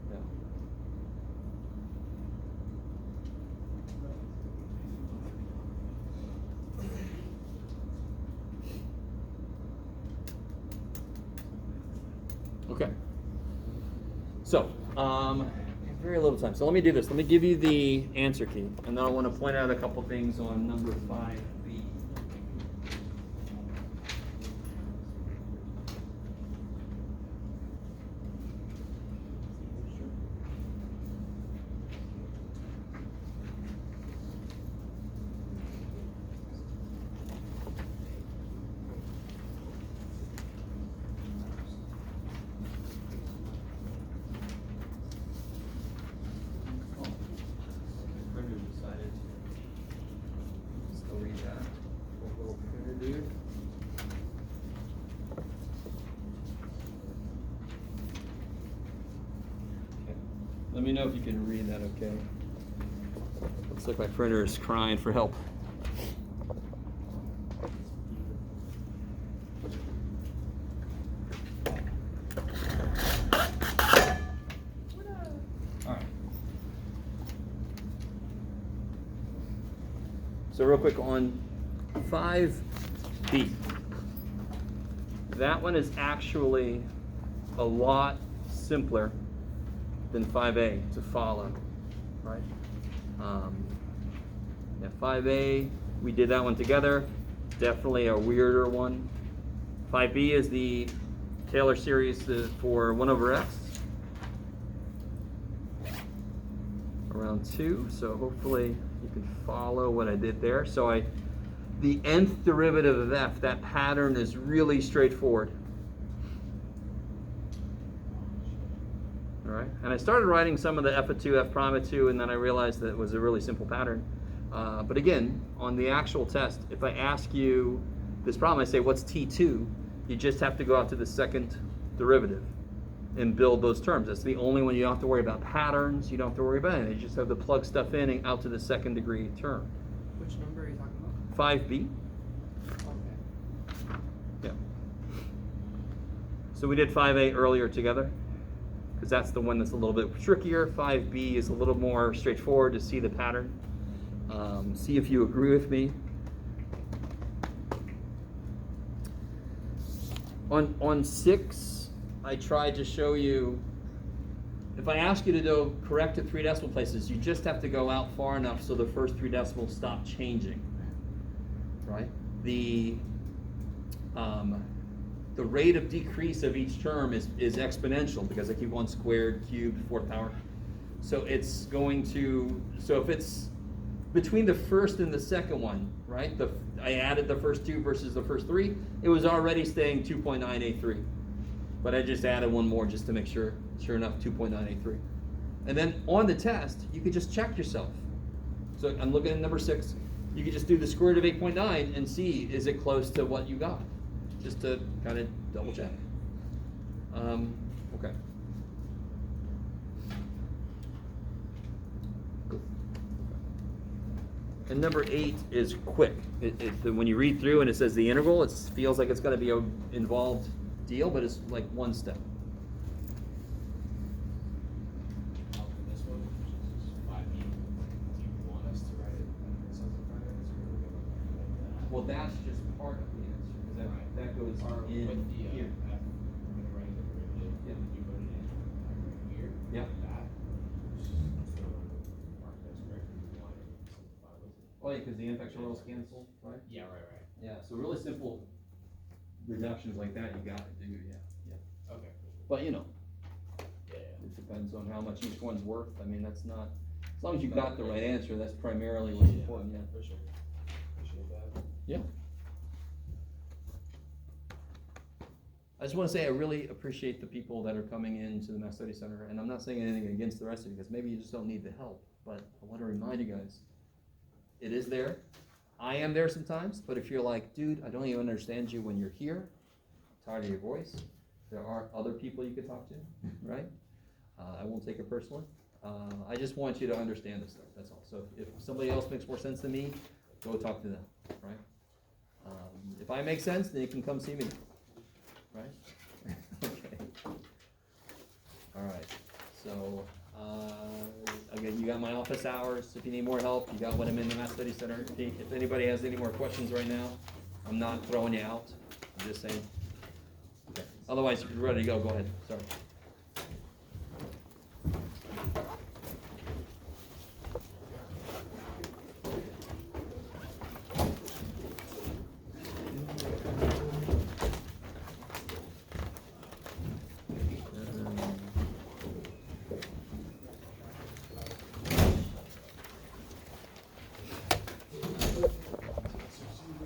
Yeah. Okay. So, very little time. So let me do this. Let me give you the answer key, and then I want to point out a couple things on number 5B. Let me know if you can read that okay. Looks like my printer is crying for help. All right. So real quick on 5b. That one is actually a lot simpler than 5a to follow, right? Yeah, 5a, we did that one together. Definitely a weirder one. 5b is the Taylor series for 1 over x. Around 2, so hopefully you can follow what I did there. So the nth derivative of f, that pattern is really straightforward. All right, and I started writing some of the f of 2, f prime of 2, and then I realized that it was a really simple pattern. But again, on the actual test, if I ask you this problem, I say, what's t2? You just have to go out to the second derivative and build those terms. That's the only one you don't have to worry about patterns. You don't have to worry about anything. You just have to plug stuff in and out to the second degree term. Which number are you talking about? 5b. Okay. Yeah. So we did 5a earlier together, because that's the one that's a little bit trickier. 5b is a little more straightforward to see the pattern. See if you agree with me. On 6, I tried to show you, if I ask you to go correct at 3 decimal places, you just have to go out far enough so the first 3 decimals stop changing, right? The rate of decrease of each term is exponential, because I keep 1 squared, cubed, 4th power. So it's going to, so if it's between the first and the second one, right? I added the first 2 versus the first 3, it was already staying 2.983. But I just added 1 more just to make sure, sure enough, 2.983. And then on the test, you could just check yourself. So I'm looking at number 6. You could just do the square root of 8.9 and see, is it close to what you got? Just to kind of double check. Okay. And number 8 is quick. When you read through and it says the integral, it feels like it's going to be an involved deal, but it's like 1 step. This one, which is 5b, do you want us to write it as a final answer, or we're gonna like that? Well, that's just part of the answer, because that goes Or in with the here. f, we're gonna write the derivative, Yeah. you put it in right here. Yeah. That. So mark that's correct, if you want to simplify with it. Oh, yeah, because the infactorials cancel, right? Yeah, right. Yeah, so really simple reductions like that, you got to do, yeah. Okay. But you know, Yeah. it depends on how much each one's worth. I mean, that's not, as long as you got the right answer, that's primarily what's important, yeah. For sure. Appreciate that. Yeah. I just want to say I really appreciate the people that are coming into the Math Study Center, and I'm not saying anything against the rest of you, because maybe you just don't need the help, but I want to remind you guys, it is there. I am there sometimes, but if you're like, dude, I don't even understand you when you're here, I'm tired of your voice, there are other people you could talk to, right? I won't take it personally. I just want you to understand this stuff, that's all. So if somebody else makes more sense than me, go talk to them, right? If I make sense, then you can come see me, right? Okay. All right, so again, you got my office hours. If you need more help, you got when I'm in the Math Study Center. If anybody has any more questions right now, I'm not throwing you out, I'm just saying. Okay. Otherwise, if you're ready to go ahead, sorry.